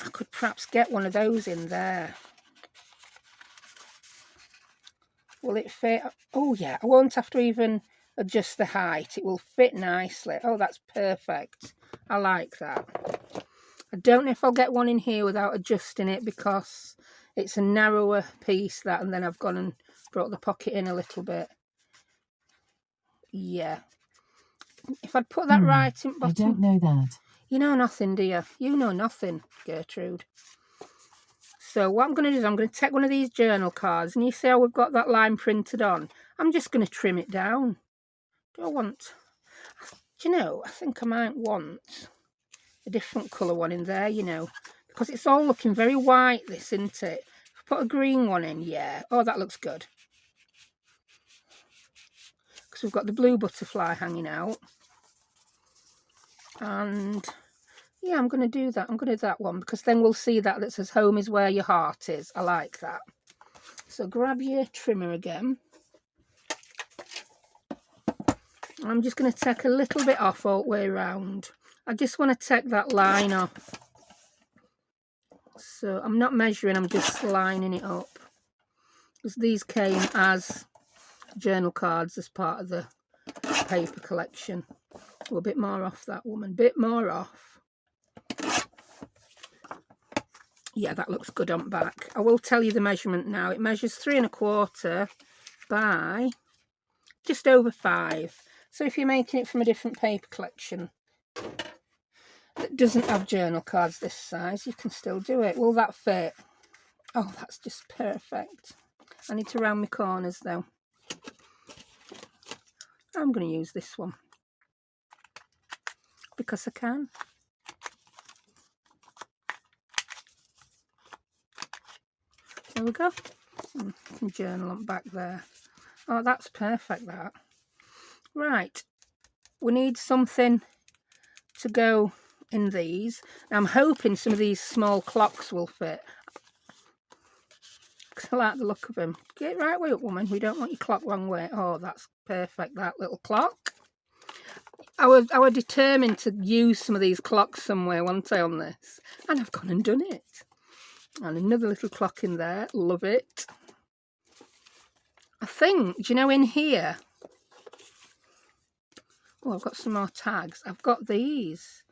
I could perhaps get one of those in there. Will it fit? Oh yeah, I won't have to even adjust the height. It will fit nicely. Oh, that's perfect. I like that. I don't know if I'll get one in here without adjusting it, because it's a narrower piece, that, and then I've gone and brought the pocket in a little bit. Yeah. If I'd put that right in bottom... I don't know that. You know nothing, do you? You know nothing, Gertrude. So what I'm going to do is I'm going to take one of these journal cards, and you see how we've got that line printed on? I'm just going to trim it down. Do I want... Do you know, I think I might want a different colour one in there, you know, because it's all looking very white, this, isn't it? If I put a green one in, yeah. Oh, that looks good. Because we've got the blue butterfly hanging out. And... yeah, I'm going to do that. I'm going to do that one, because then we'll see that says home is where your heart is. I like that. So grab your trimmer again. I'm just going to take a little bit off all the way around. I just want to take that line off. So I'm not measuring, I'm just lining it up. Because these came as journal cards as part of the paper collection. Oh, a bit more off that woman. Bit more off. Yeah, that looks good on back. I will tell you the measurement now. It measures 3 1/4 by just over 5. So if you're making it from a different paper collection that doesn't have journal cards this size, you can still do it. Will that fit? Oh, that's just perfect. I need to round my corners though. I'm going to use this one because I can. There we go. Some journal on back there. Oh, that's perfect, that. Right. We need something to go in these. Now, I'm hoping some of these small clocks will fit. Because I like the look of them. Get right way up, woman. We don't want your clock wrong way. Oh, that's perfect, that little clock. I was determined to use some of these clocks somewhere one day on this. And I've gone and done it. And another little clock in there. Love it. I think, do you know, in here... oh, I've got some more tags. I've got these.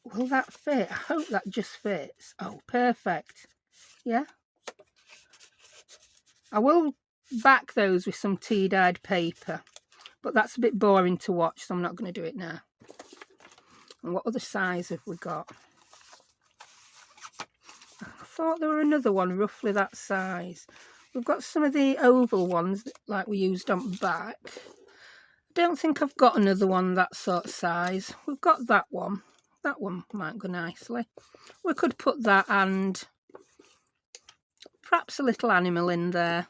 Will that fit? I hope that just fits. Oh, perfect. Yeah. I will back those with some tea-dyed paper. But that's a bit boring to watch, so I'm not going to do it now. And what other size have we got? I thought there were another one roughly that size. We've got some of the oval ones like we used on back. I don't think I've got another one that sort of size. We've got that one. That one might go nicely. We could put that and perhaps a little animal in there.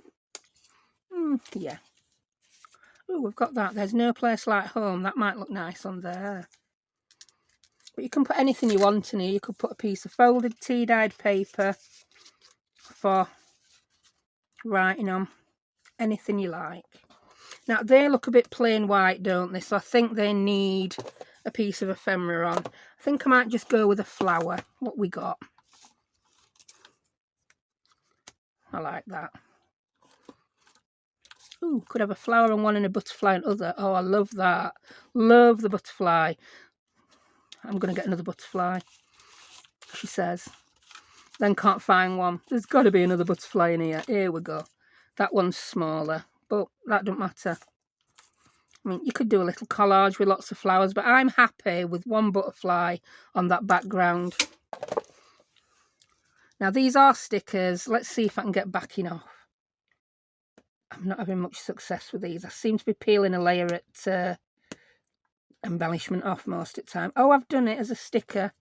Yeah. Oh, we've got that. There's no place like home. That might look nice on there. But you can put anything you want in here. You could put a piece of folded tea-dyed paper for writing on. Anything you like. Now, they look a bit plain white, don't they? So I think they need a piece of ephemera on. I think I might just go with a flower. What we got. I like that. Ooh, could have a flower on one and a butterfly on other. Oh, I love that. Love the butterfly. I'm going to get another butterfly, she says. Then can't find one. There's got to be another butterfly in here. Here we go. That one's smaller, but that don't matter. I mean, you could do a little collage with lots of flowers, but I'm happy with one butterfly on that background. Now these are stickers. Let's see if I can get backing off. I'm not having much success with these. I seem to be peeling a layer at embellishment off most of the time. Oh, I've done it as a sticker.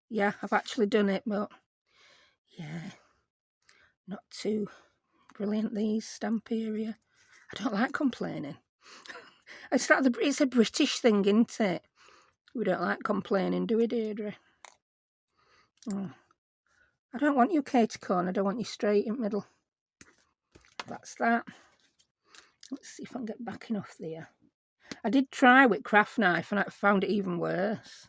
Yeah, I've actually done it, but yeah, not too brilliant, these Stamperia. I don't like complaining. It's a British thing, isn't it? We don't like complaining, do we, Deirdre? Oh. I don't want you Katie corn, I don't want you straight in the middle. That's that. Let's see if I can get backing off there. I did try with craft knife and I found it even worse.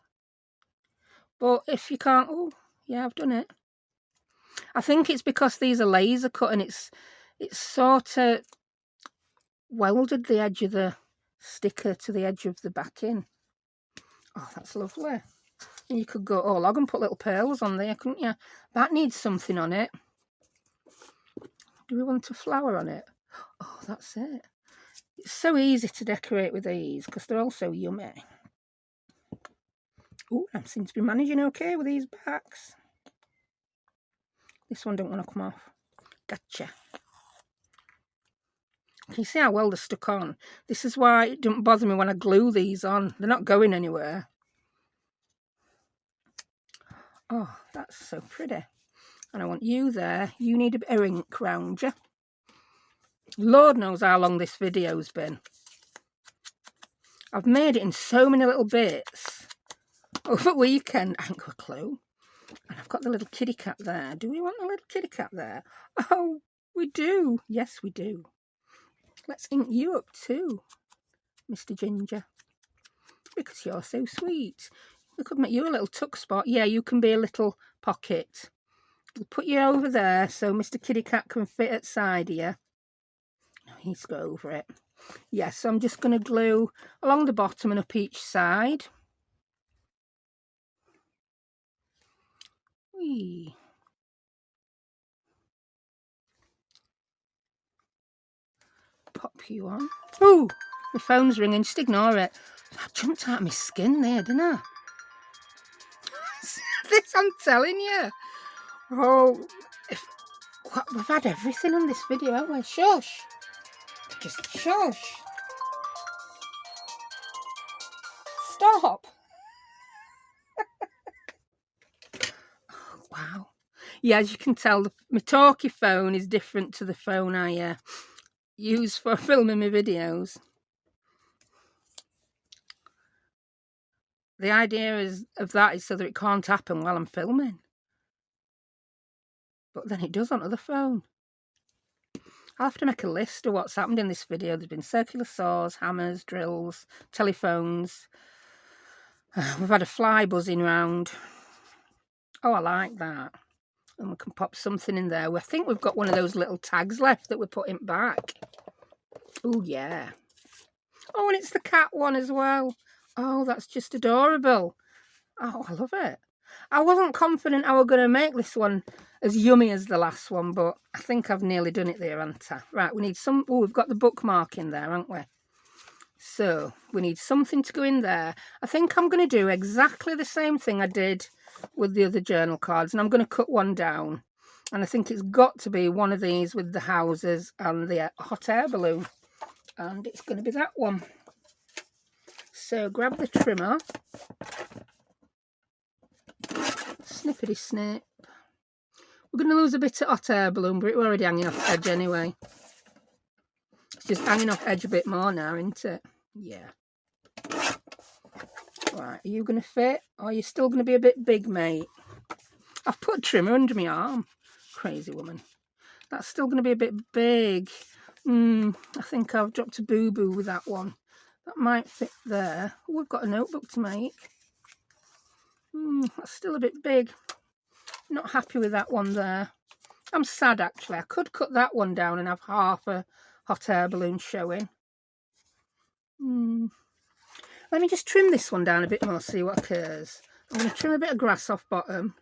But if you can't, oh yeah, I've done it. I think it's because these are laser cut and it's sort of welded the edge of the sticker to the edge of the backing. Oh, that's lovely. And you could go all log and put little pearls on there, couldn't you? That needs something on it. Do we want a flower on it? Oh, that's it. It's so easy to decorate with these because they're all so yummy. Oh, I seem to be managing okay with these backs. This one don't want to come off. Gotcha. Can you see how well they're stuck on? This is why it doesn't bother me when I glue these on. They're not going anywhere. Oh, that's so pretty. And I want you there. You need a bit of ink round you. Lord knows how long this video's been. I've made it in so many little bits. Over the weekend, I haven't got a clue. And I've got the little kitty cat there. Do we want the little kitty cat there? Oh, we do. Yes, we do. Let's ink you up too, Mr. Ginger. Because you're so sweet. We could make you a little tuck spot. Yeah, you can be a little pocket. We'll put you over there so Mr. Kitty Cat can fit at side here. No, he needs to go over it. Yes, so I'm just going to glue along the bottom and up each side. Whee. Pop you on. Oh, my phone's ringing. Just ignore it. I jumped out of my skin there, didn't I? This, I'm telling you. Oh, we've had everything on this video, haven't we? Shush. Just shush. Stop. Oh, wow. Yeah, as you can tell, my talkie phone is different to the phone I use for filming my videos. The idea of that is so that it can't happen while I'm filming. But then it does on other phone. I'll have to make a list of what's happened in this video. There's been circular saws, hammers, drills, telephones. We've had a fly buzzing round. Oh, I like that. And we can pop something in there. I think we've got one of those little tags left that we're putting back. Oh, yeah. Oh, and it's the cat one as well. Oh, that's just adorable. Oh, I love it. I wasn't confident I was going to make this one as yummy as the last one, but I think I've nearly done it there, haven't I? Right, we need some... Oh, we've got the bookmark in there, haven't we? So, we need something to go in there. I think I'm going to do exactly the same thing I did with the other journal cards, and I'm going to cut one down. And I think it's got to be one of these with the houses and the hot air balloon. And it's going to be that one. So, grab the trimmer. Snippety snip. We're going to lose a bit of hot air balloon, but it's already hanging off edge anyway. It's just hanging off edge a bit more now, isn't it? Yeah. Right, are you going to fit? Or are you still going to be a bit big, mate? I've put a trimmer under my arm. Crazy woman. That's still going to be a bit big. I think I've dropped a boo-boo with that one. That might fit there. Oh, we've got a notebook to make. That's still a bit big. Not happy with that one there. I'm sad, actually. I could cut that one down and have half a hot air balloon showing. Let me just trim this one down a bit more, see what occurs. I'm going to trim a bit of grass off bottom.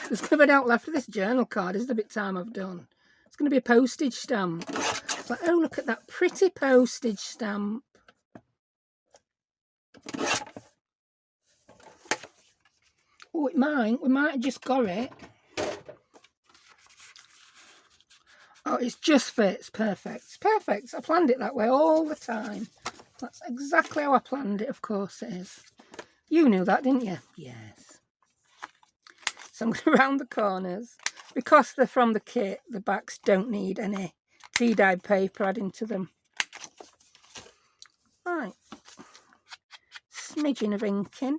There's going to be a bit out left of this journal card. This is the bit time I've done. It's going to be a postage stamp. It's like, oh, look at that pretty postage stamp. Oh, we might have just got it. it just fits. Perfect. It's perfect. I planned it that way all the time. That's exactly how I planned it. Of course it is. You knew that, didn't you? Yes. So I'm going to round the corners. Because they're from the kit, the backs don't need any tea-dyed paper adding to them. Right. Smidgen of ink in.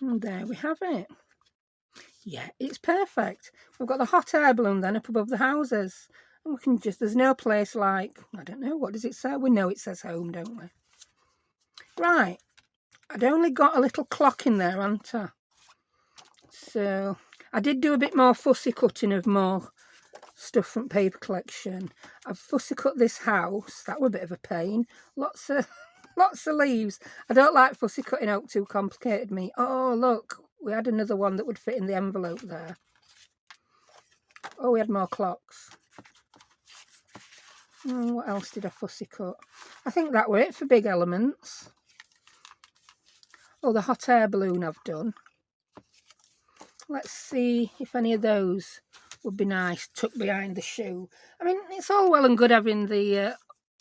And there we have it. Yeah, it's perfect. We've got the hot air balloon then up above the houses. And we can just, there's no place like, I don't know, what does it say? We know it says home, don't we? Right. I'd only got a little clock in there, hadn't I? So, I did do a bit more fussy cutting of more stuff from Paper Collection. I've fussy cut this house. That was a bit of a pain. Lots of leaves. I don't like fussy cutting out too complicated me. Oh, look. We had another one that would fit in the envelope there. Oh, we had more clocks. What else did I fussy cut? I think that were it for big elements. Oh, the hot air balloon I've done. Let's see if any of those would be nice tucked behind the shoe. I mean, it's all well and good having the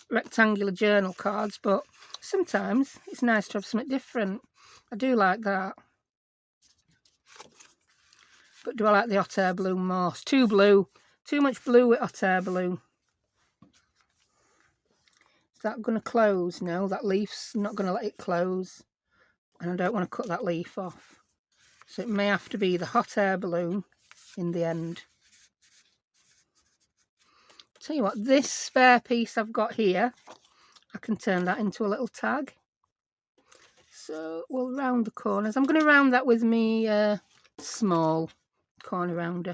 rectangular journal cards, but sometimes it's nice to have something different. I do like that. But do I like the hot air balloon more? It's too blue. Too much blue with hot air balloon. Is that going to close? No, that leaf's not going to let it close. And I don't want to cut that leaf off. So it may have to be the hot air balloon in the end. Tell you what, this spare piece I've got here, I can turn that into a little tag. So we'll round the corners. I'm going to round that with me small corner rounder.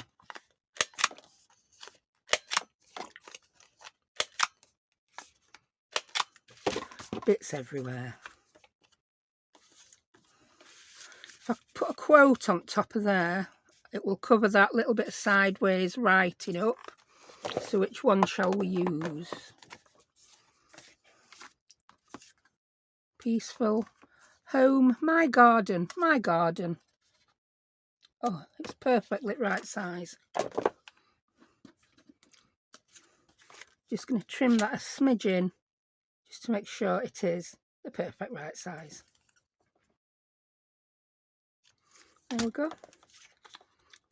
Bits everywhere. If I put a quote on top of there, it will cover that little bit of sideways writing up. So which one shall we use? Peaceful home, my garden, my garden. Oh, it's perfectly right size. Just going to trim that a smidgen just to make sure it is the perfect right size. There we go.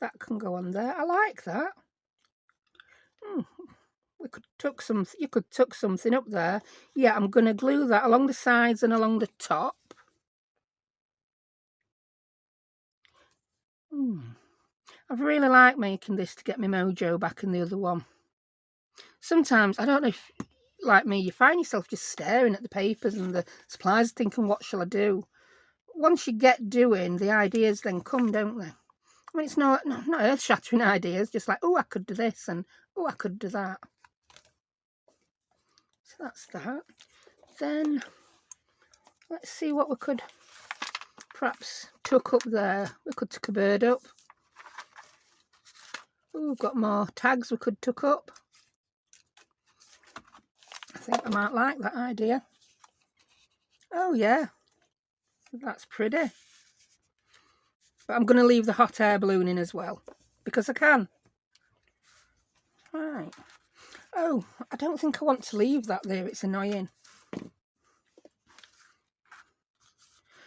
That can go on there. I like that. We could tuck some. You could tuck something up there. Yeah, I'm going to glue that along the sides and along the top. I've really liked making this to get my mojo back in the other one. Sometimes, I don't know if, like me, you find yourself just staring at the papers and the supplies thinking, what shall I do? Once you get doing, the ideas then come, don't they? I mean, it's not earth-shattering ideas, just like, oh, I could do this and, oh, I could do that. So that's that. Then, let's see what we could perhaps tuck up there. We could tuck a bird up. Oh, we've got more tags we could tuck up. I think I might like that idea. Oh, yeah. That's pretty. But I'm going to leave the hot air balloon in as well, because I can. Right. Oh, I don't think I want to leave that there. It's annoying.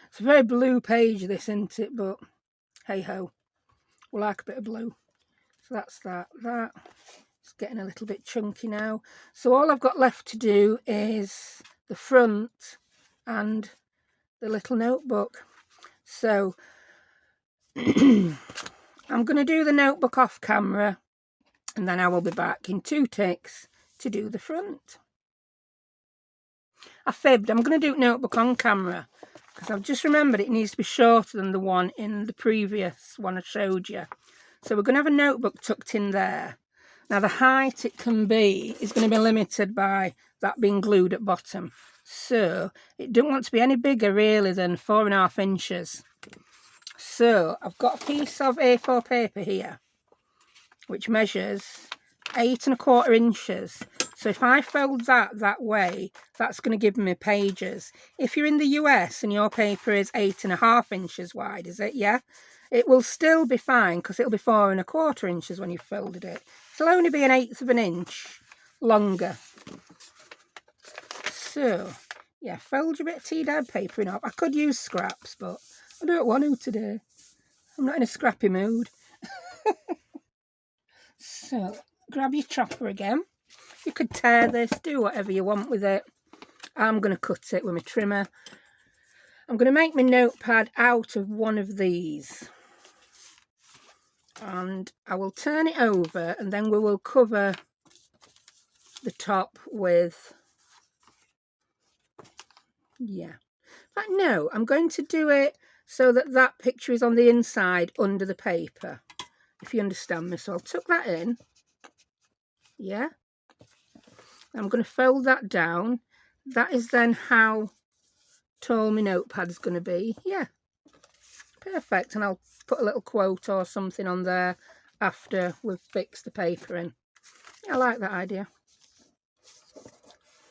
It's a very blue page, this, isn't it? But, hey-ho. We like a bit of blue. So that's that. It's getting a little bit chunky now. So all I've got left to do is the front and the little notebook. So I'm going to do the notebook off camera, and then I will be back in 2 ticks to do the front. I fibbed. I'm going to do notebook on camera because I've just remembered it needs to be shorter than the one in the previous one I showed you. So we're going to have a notebook tucked in there. Now the height it can be is going to be limited by that being glued at bottom. So it don't want to be any bigger really than 4.5 inches. So I've got a piece of A4 paper here, which measures 8.25 inches. So if I fold that way, that's going to give me pages. If you're in the US and your paper is 8.5 inches wide, is it? Yeah. It will still be fine because it'll be 4 1/4 inches when you've folded it. It'll only be 1/8 of an inch longer. So, yeah, fold your bit of tea dyed paper in up. I could use scraps, but I don't want to today. I'm not in a scrappy mood. So, grab your chopper again. You could tear this, do whatever you want with it. I'm going to cut it with my trimmer. I'm going to make my notepad out of one of these. And I will turn it over and then we will cover the top with, yeah. But no, I'm going to do it so that that picture is on the inside under the paper, if you understand me. So I'll tuck that in, yeah. I'm going to fold that down. That is then how tall my notepad's going to be. Yeah, perfect. And I'll put a little quote or something on there after we've fixed the paper in. Yeah, I like that idea.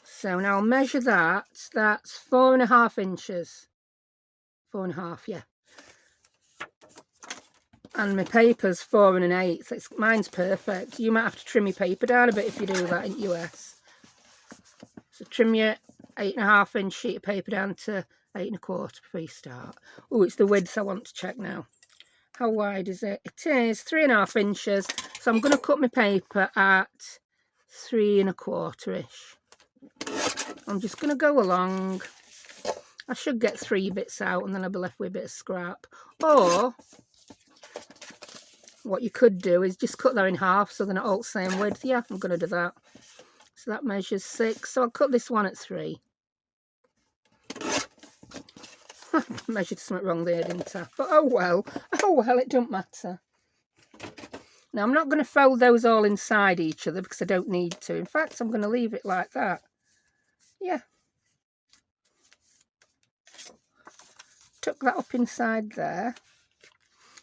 So now I'll measure that. That's 4 1/2 inches. 4 1/2, yeah. And my paper's 4 1/8. Mine's perfect. You might have to trim your paper down a bit if you do that in the US. So trim your 8 1/2 inch sheet of paper down to 8 1/4 before you start. Oh, it's the width I want to check now. How wide is it? It is 3 1/2 inches. So I'm going to cut my paper at 3 1/4-ish. I'm just going to go along. I should get 3 bits out and then I'll be left with a bit of scrap. Or what you could do is just cut that in half so they're not all the same width. Yeah, I'm going to do that. So that measures 6. So I'll cut this one at 3. Measured something wrong there, didn't I? But oh well, it don't matter. Now I'm not going to fold those all inside each other because I don't need to. In fact, I'm going to leave it like that. Yeah. Tuck that up inside there.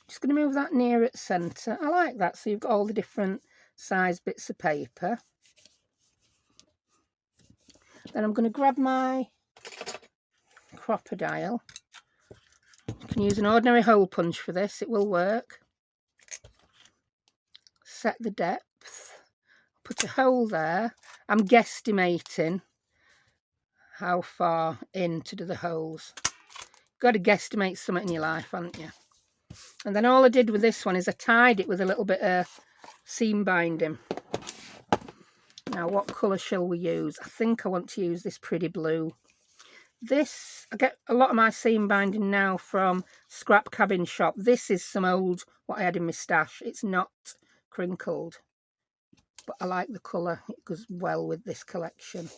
Just going to move that near its centre. I like that, so you've got all the different size bits of paper. Then I'm going to grab my crocodile. You can use an ordinary hole punch for this, it will work. Set the depth, put a hole there. I'm guesstimating how far in to do the holes. You've got to guesstimate something in your life, haven't you? And then all I did with this one is I tied it with a little bit of seam binding. Now what colour shall we use? I think I want to use this pretty blue. This, I get a lot of my seam binding now from Scrap Cabin Shop. This is some old, what I had in my stash. It's not crinkled, but I like the colour. It goes well with this collection.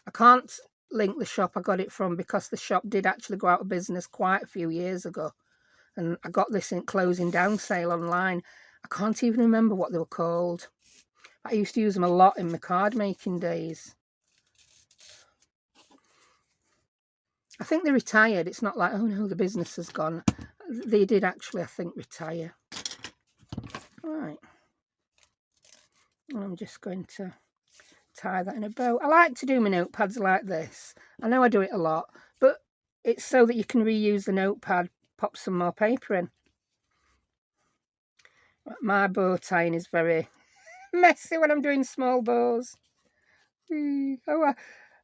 I can't link the shop I got it from because the shop did actually go out of business quite a few years ago. And I got this in closing down sale online. I can't even remember what they were called. I used to use them a lot in my card making days. I think they retired. It's not like, oh no, the business has gone. They did actually, I think, retire. Right. I'm just going to tie that in a bow. I like to do my notepads like this. I know I do it a lot, but it's so that you can reuse the notepad, pop some more paper in. My bow tying is very messy when I'm doing small bows. Oh, I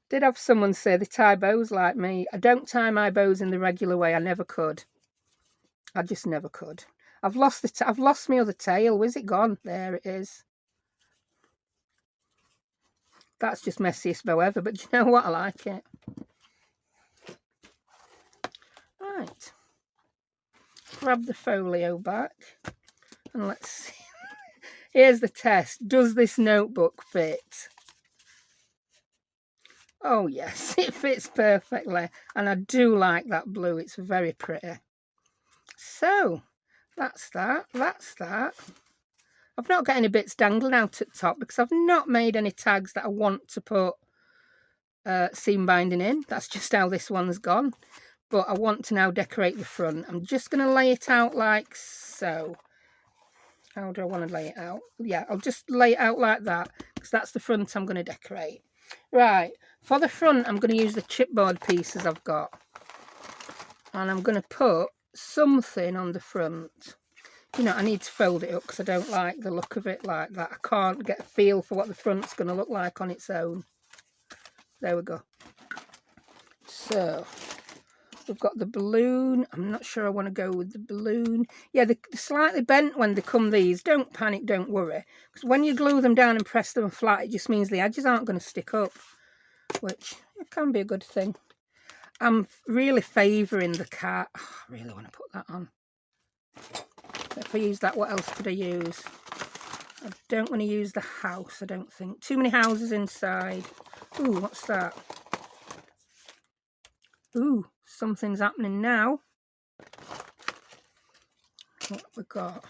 did have someone say they tie bows like me. I don't tie my bows in the regular way. I never could. I just never could. I've lost my other tail. Where's it gone? There it is. That's just messiest bow ever, but you know what? I like it. Right. Grab the folio back and let's see. Here's the test. Does this notebook fit? Oh yes, it fits perfectly, and I do like that blue. It's very pretty. So that's that. I've not got any bits dangling out at the top because I've not made any tags that I want to put seam binding in. That's just how this one's gone. But I want to now decorate the front. I'm just going to lay it out like so. How do I want to lay it out? Yeah, I'll just lay it out like that because that's the front I'm going to decorate. Right, for the front I'm going to use the chipboard pieces I've got. And I'm going to put something on the front. You know, I need to fold it up because I don't like the look of it like that. I can't get a feel for what the front's going to look like on its own. There we go. So we've got the balloon. I'm not sure I want to go with the balloon. Yeah, they're slightly bent when they come these. Don't panic, don't worry. Because when you glue them down and press them flat, it just means the edges aren't going to stick up, which can be a good thing. I'm really favouring the cat. Oh, I really want to put that on. If I use that, what else could I use? I don't want to use the house, I don't think. Too many houses inside. Ooh, what's that? Ooh, something's happening now. What have we got?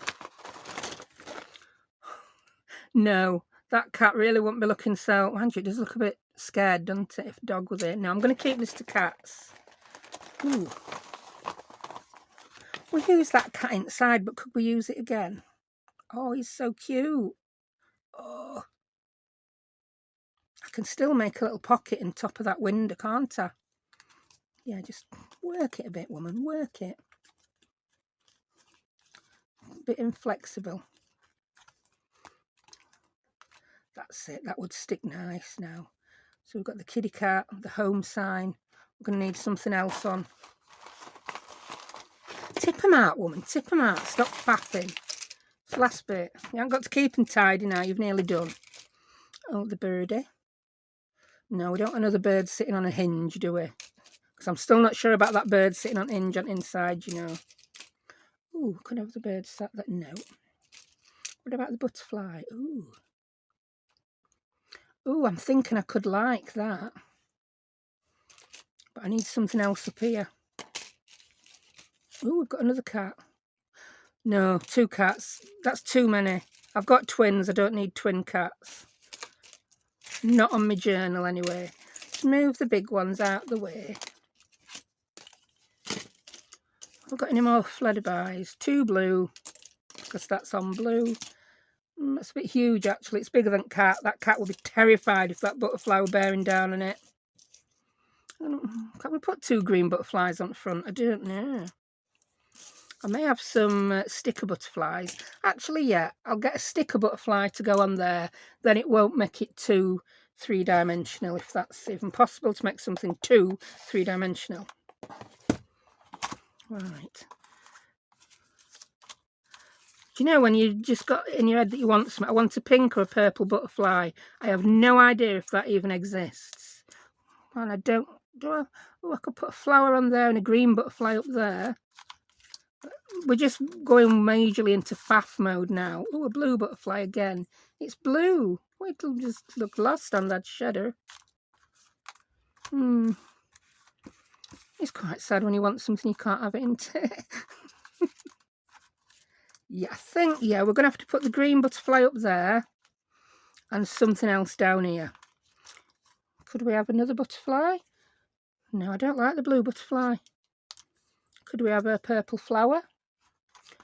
No, that cat really wouldn't be looking so... Andrew, it does look a bit scared, doesn't it, if a dog was it? No, I'm going to keep this to cats. Ooh. We used that cat inside, but could we use it again? Oh, he's so cute. Oh. I can still make a little pocket in top of that window, can't I? Yeah, just work it a bit, woman, work it. A bit inflexible. That's it, that would stick nice now. So we've got the kitty cat, the home sign. We're going to need something else on. Tip them out, woman, tip them out. Stop faffing. It's the last bit. You haven't got to keep them tidy now, you've nearly done. Oh, the birdie. No, we don't want another bird sitting on a hinge, do we? Because I'm still not sure about that bird sitting on hinge on inside, you know. Ooh, could have the bird sat there. No. What about the butterfly? Ooh. Ooh, I'm thinking I could like that. But I need something else up here. Ooh, we've got another cat. No, 2 cats. That's too many. I've got twins. I don't need twin cats. Not on my journal anyway. Just move the big ones out the way. I've got any more flutterbys. 2 blue, because that's on blue. That's a bit huge actually. It's bigger than cat. That cat would be terrified if that butterfly were bearing down on it. Can we put 2 green butterflies on the front? I don't know. I may have some sticker butterflies. Actually, yeah, I'll get a sticker butterfly to go on there. Then it won't make it too 3-dimensional, if that's even possible to make something too 3-dimensional. Right. Do you know when you just got in your head that you want something? I want a pink or a purple butterfly. I have no idea if that even exists. And I don't... Oh, I could put a flower on there and a green butterfly up there. We're just going majorly into faff mode now. Oh, a blue butterfly again. It's blue. Oh, it'll just look lost on that shadow. It's quite sad when you want something you can't have it into. Yeah, I think, yeah, we're going to have to put the green butterfly up there and something else down here. Could we have another butterfly? No, I don't like the blue butterfly. Could we have a purple flower?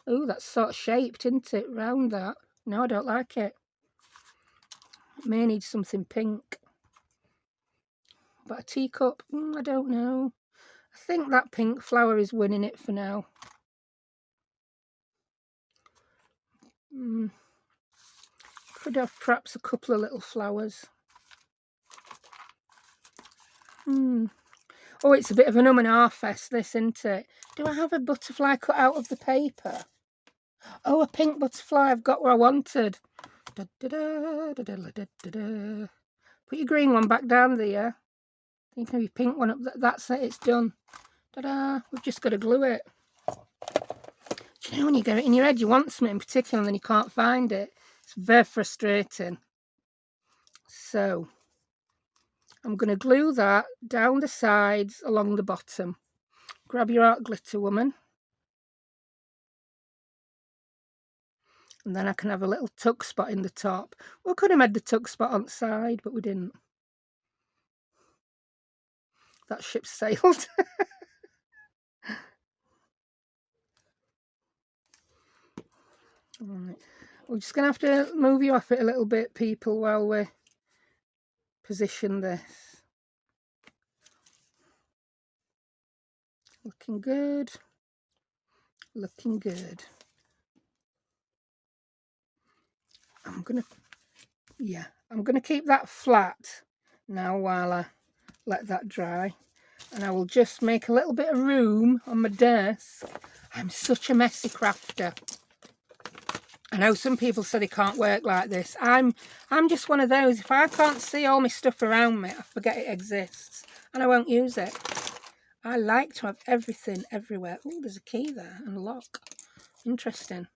Oh, that's sort of shaped, isn't it? Round that. No, I don't like it. It may need something pink. But a teacup? I don't know. I think that pink flower is winning it for now. Could have perhaps a couple of little flowers. Oh, it's a bit of an and ah fest, this, isn't it? Do I have a butterfly cut out of the paper? Oh, a pink butterfly. I've got what I wanted. Da, da, da, da, da, da, da, da. Put your green one back down there. You can have your pink one up. That's it. It's done. Ta-da. We've just got to glue it. Do you know when you get it in your head, you want something in particular and then you can't find it? It's very frustrating. So I'm going to glue that down the sides along the bottom. Grab your art glitter, woman. And then I can have a little tuck spot in the top. We could have made the tuck spot on the side, but we didn't. That ship sailed. Right. We're just going to have to move you off it a little bit, people, while we position this. Looking good. Looking good. I'm gonna keep that flat now while I let that dry, and I will just make a little bit of room on my desk. I'm such a messy crafter. I know some people say they can't work like this. I'm just one of those. If I can't see all my stuff around me, I forget it exists and I won't use it. I like to have everything everywhere. Oh, there's a key there and a lock. Interesting.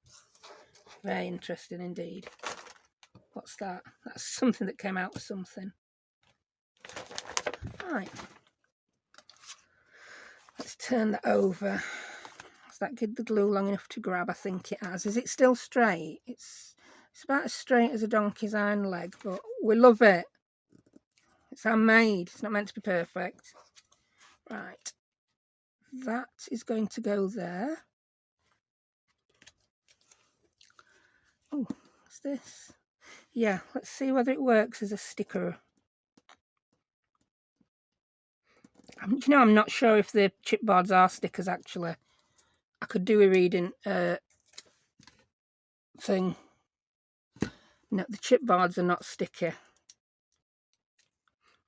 Very interesting indeed. What's that? That's something that came out of something. Right. Let's turn that over. Has that get the glue long enough to grab? I think it has. Is it still straight? It's about as straight as a donkey's hind leg, but we love it. It's handmade. It's not meant to be perfect. Right. That is going to go there. Oh, what's this? Yeah, let's see whether it works as a sticker. You know, I'm not sure if the chipboards are stickers, actually. I could do a reading thing. No, the chipboards are not sticky.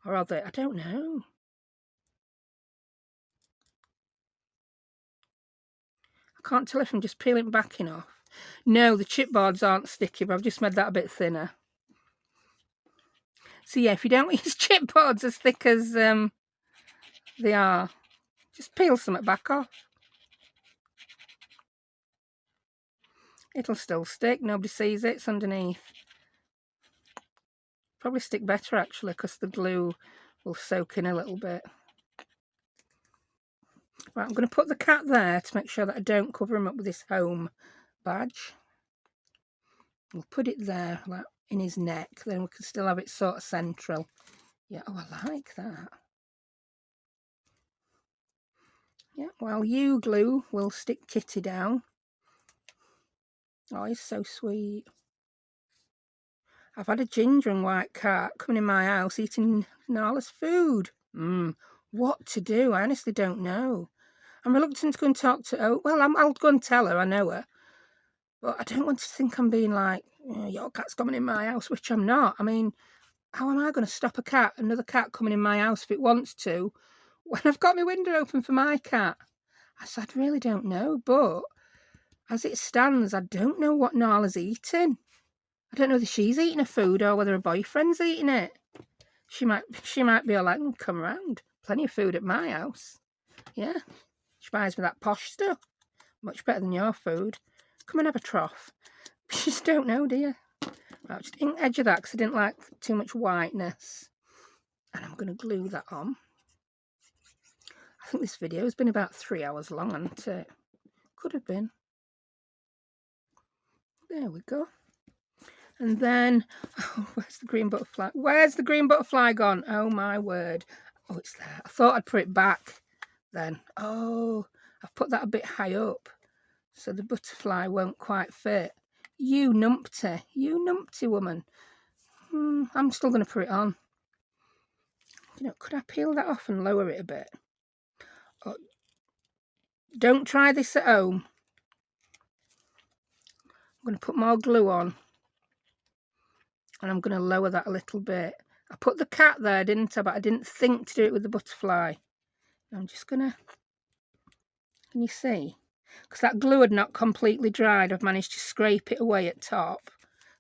Or are they? I don't know. I can't tell if I'm just peeling backing off. No, the chipboards aren't sticky, but I've just made that a bit thinner. So yeah, if you don't use chipboards as thick as they are, just peel something back off. It'll still stick. Nobody sees it. It's underneath. Probably stick better actually, because the glue will soak in a little bit. Right, I'm going to put the cat there to make sure that I don't cover him up with this home badge. We'll put it there, like in his neck, then we can still have it sort of central. Yeah, oh, I like that. Yeah, while you glue, we'll stick Kitty down. Oh, he's so sweet. I've had a ginger and white cat coming in my house eating Nala's food. What to do? I honestly don't know. I'm reluctant to go and talk to her. Well, I'll go and tell her, I know her. But I don't want to think I'm being like, your cat's coming in my house, which I'm not. I mean, how am I going to stop another cat coming in my house if it wants to, when I've got my window open for my cat? I said, I really don't know, but as it stands, I don't know what Nala's eating. I don't know whether she's eating her food or whether her boyfriend's eating it. She might be all like, come round. Plenty of food at my house. Yeah. She buys me that posh stuff. Much better than your food. Come and have a trough. You just don't know, do you? Right, just ink edge of that because I didn't like too much whiteness. And I'm going to glue that on. I think this video has been about 3 hours long, hasn't it? Could have been. There we go. And then, oh, where's the green butterfly? Where's the green butterfly gone? Oh, my word. Oh, it's there. I thought I'd put it back then. Oh, I've put that a bit high up, so the butterfly won't quite fit. You numpty woman. I'm still going to put it on. You know, could I peel that off and lower it a bit? Oh, don't try this at home. I'm going to put more glue on. And I'm going to lower that a little bit. I put the cat there, didn't I? But I didn't think to do it with the butterfly. I'm just going to... Can you see? Because that glue had not completely dried. I've managed to scrape it away at top.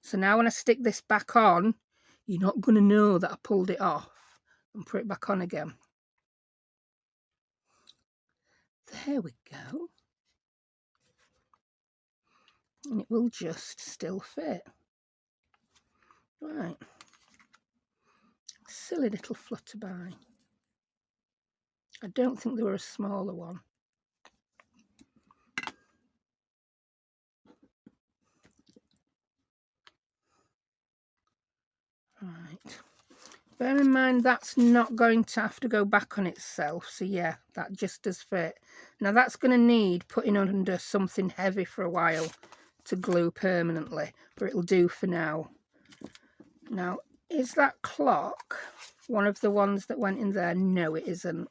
So now when I stick this back on, you're not going to know that I pulled it off. And put it back on again. There we go. And it will just still fit. Right. Silly little flutterby. I don't think there were a smaller one. Right. Bear in mind that's not going to have to go back on itself. So yeah, that just does fit. Now that's going to need putting under something heavy for a while to glue permanently. But it'll do for now. Now, is that clock one of the ones that went in there? No, it isn't.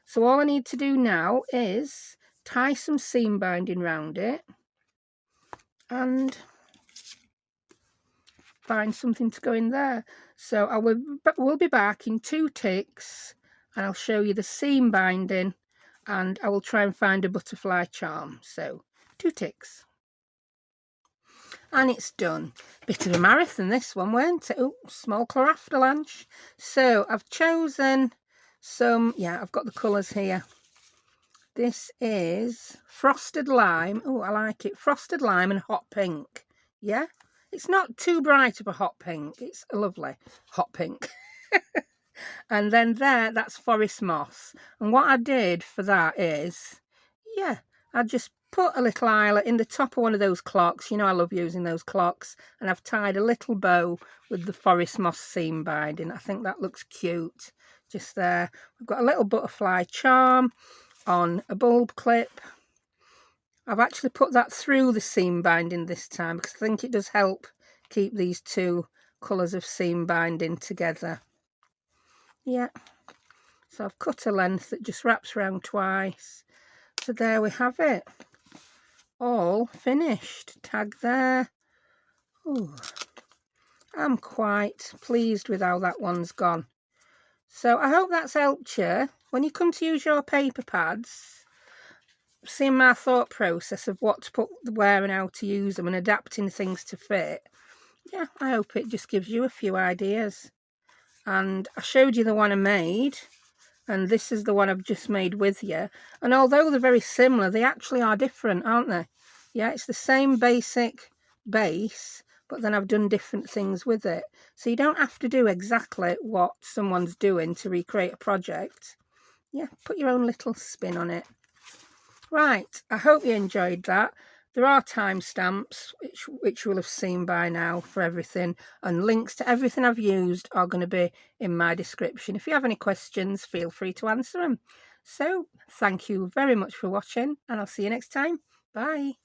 So all I need to do now is tie some seam binding round it and find something to go in there. So I will be back in 2 ticks and I'll show you the seam binding, and I will try and find a butterfly charm. So 2 ticks. And it's done. Bit of a marathon this one, weren't it? Oh, small chloraphthalanche. So I've chosen some, yeah, I've got the colours here. This is Frosted Lime. Oh, I like it. Frosted Lime and Hot Pink. Yeah, it's not too bright of a hot pink. It's a lovely hot pink. And then there, that's Forest Moss. And what I did for that is, yeah, I just put a little eyelet in the top of one of those clocks. You know I love using those clocks. And I've tied a little bow with the Forest Moss seam binding. I think that looks cute. Just there. We've got a little butterfly charm on a bulb clip. I've actually put that through the seam binding this time because I think it does help keep these 2 colours of seam binding together. Yeah, so I've cut a length that just wraps around twice. So there we have it, all finished. Tag there. Ooh, I'm quite pleased with how that one's gone. So I hope that's helped you when you come to use your paper pads, seeing my thought process of what to put where and how to use them and adapting things to fit. Yeah, I hope it just gives you a few ideas. And I showed you the one I made, and this is the one I've just made with you. And although they're very similar, they actually are different, aren't they? Yeah, it's the same basic base, but then I've done different things with it. So you don't have to do exactly what someone's doing to recreate a project. Yeah, put your own little spin on it. Right, I hope you enjoyed that. There are timestamps, which you will have seen by now for everything, and links to everything I've used are going to be in my description. If you have any questions, feel free to answer them. So, thank you very much for watching, and I'll see you next time. Bye.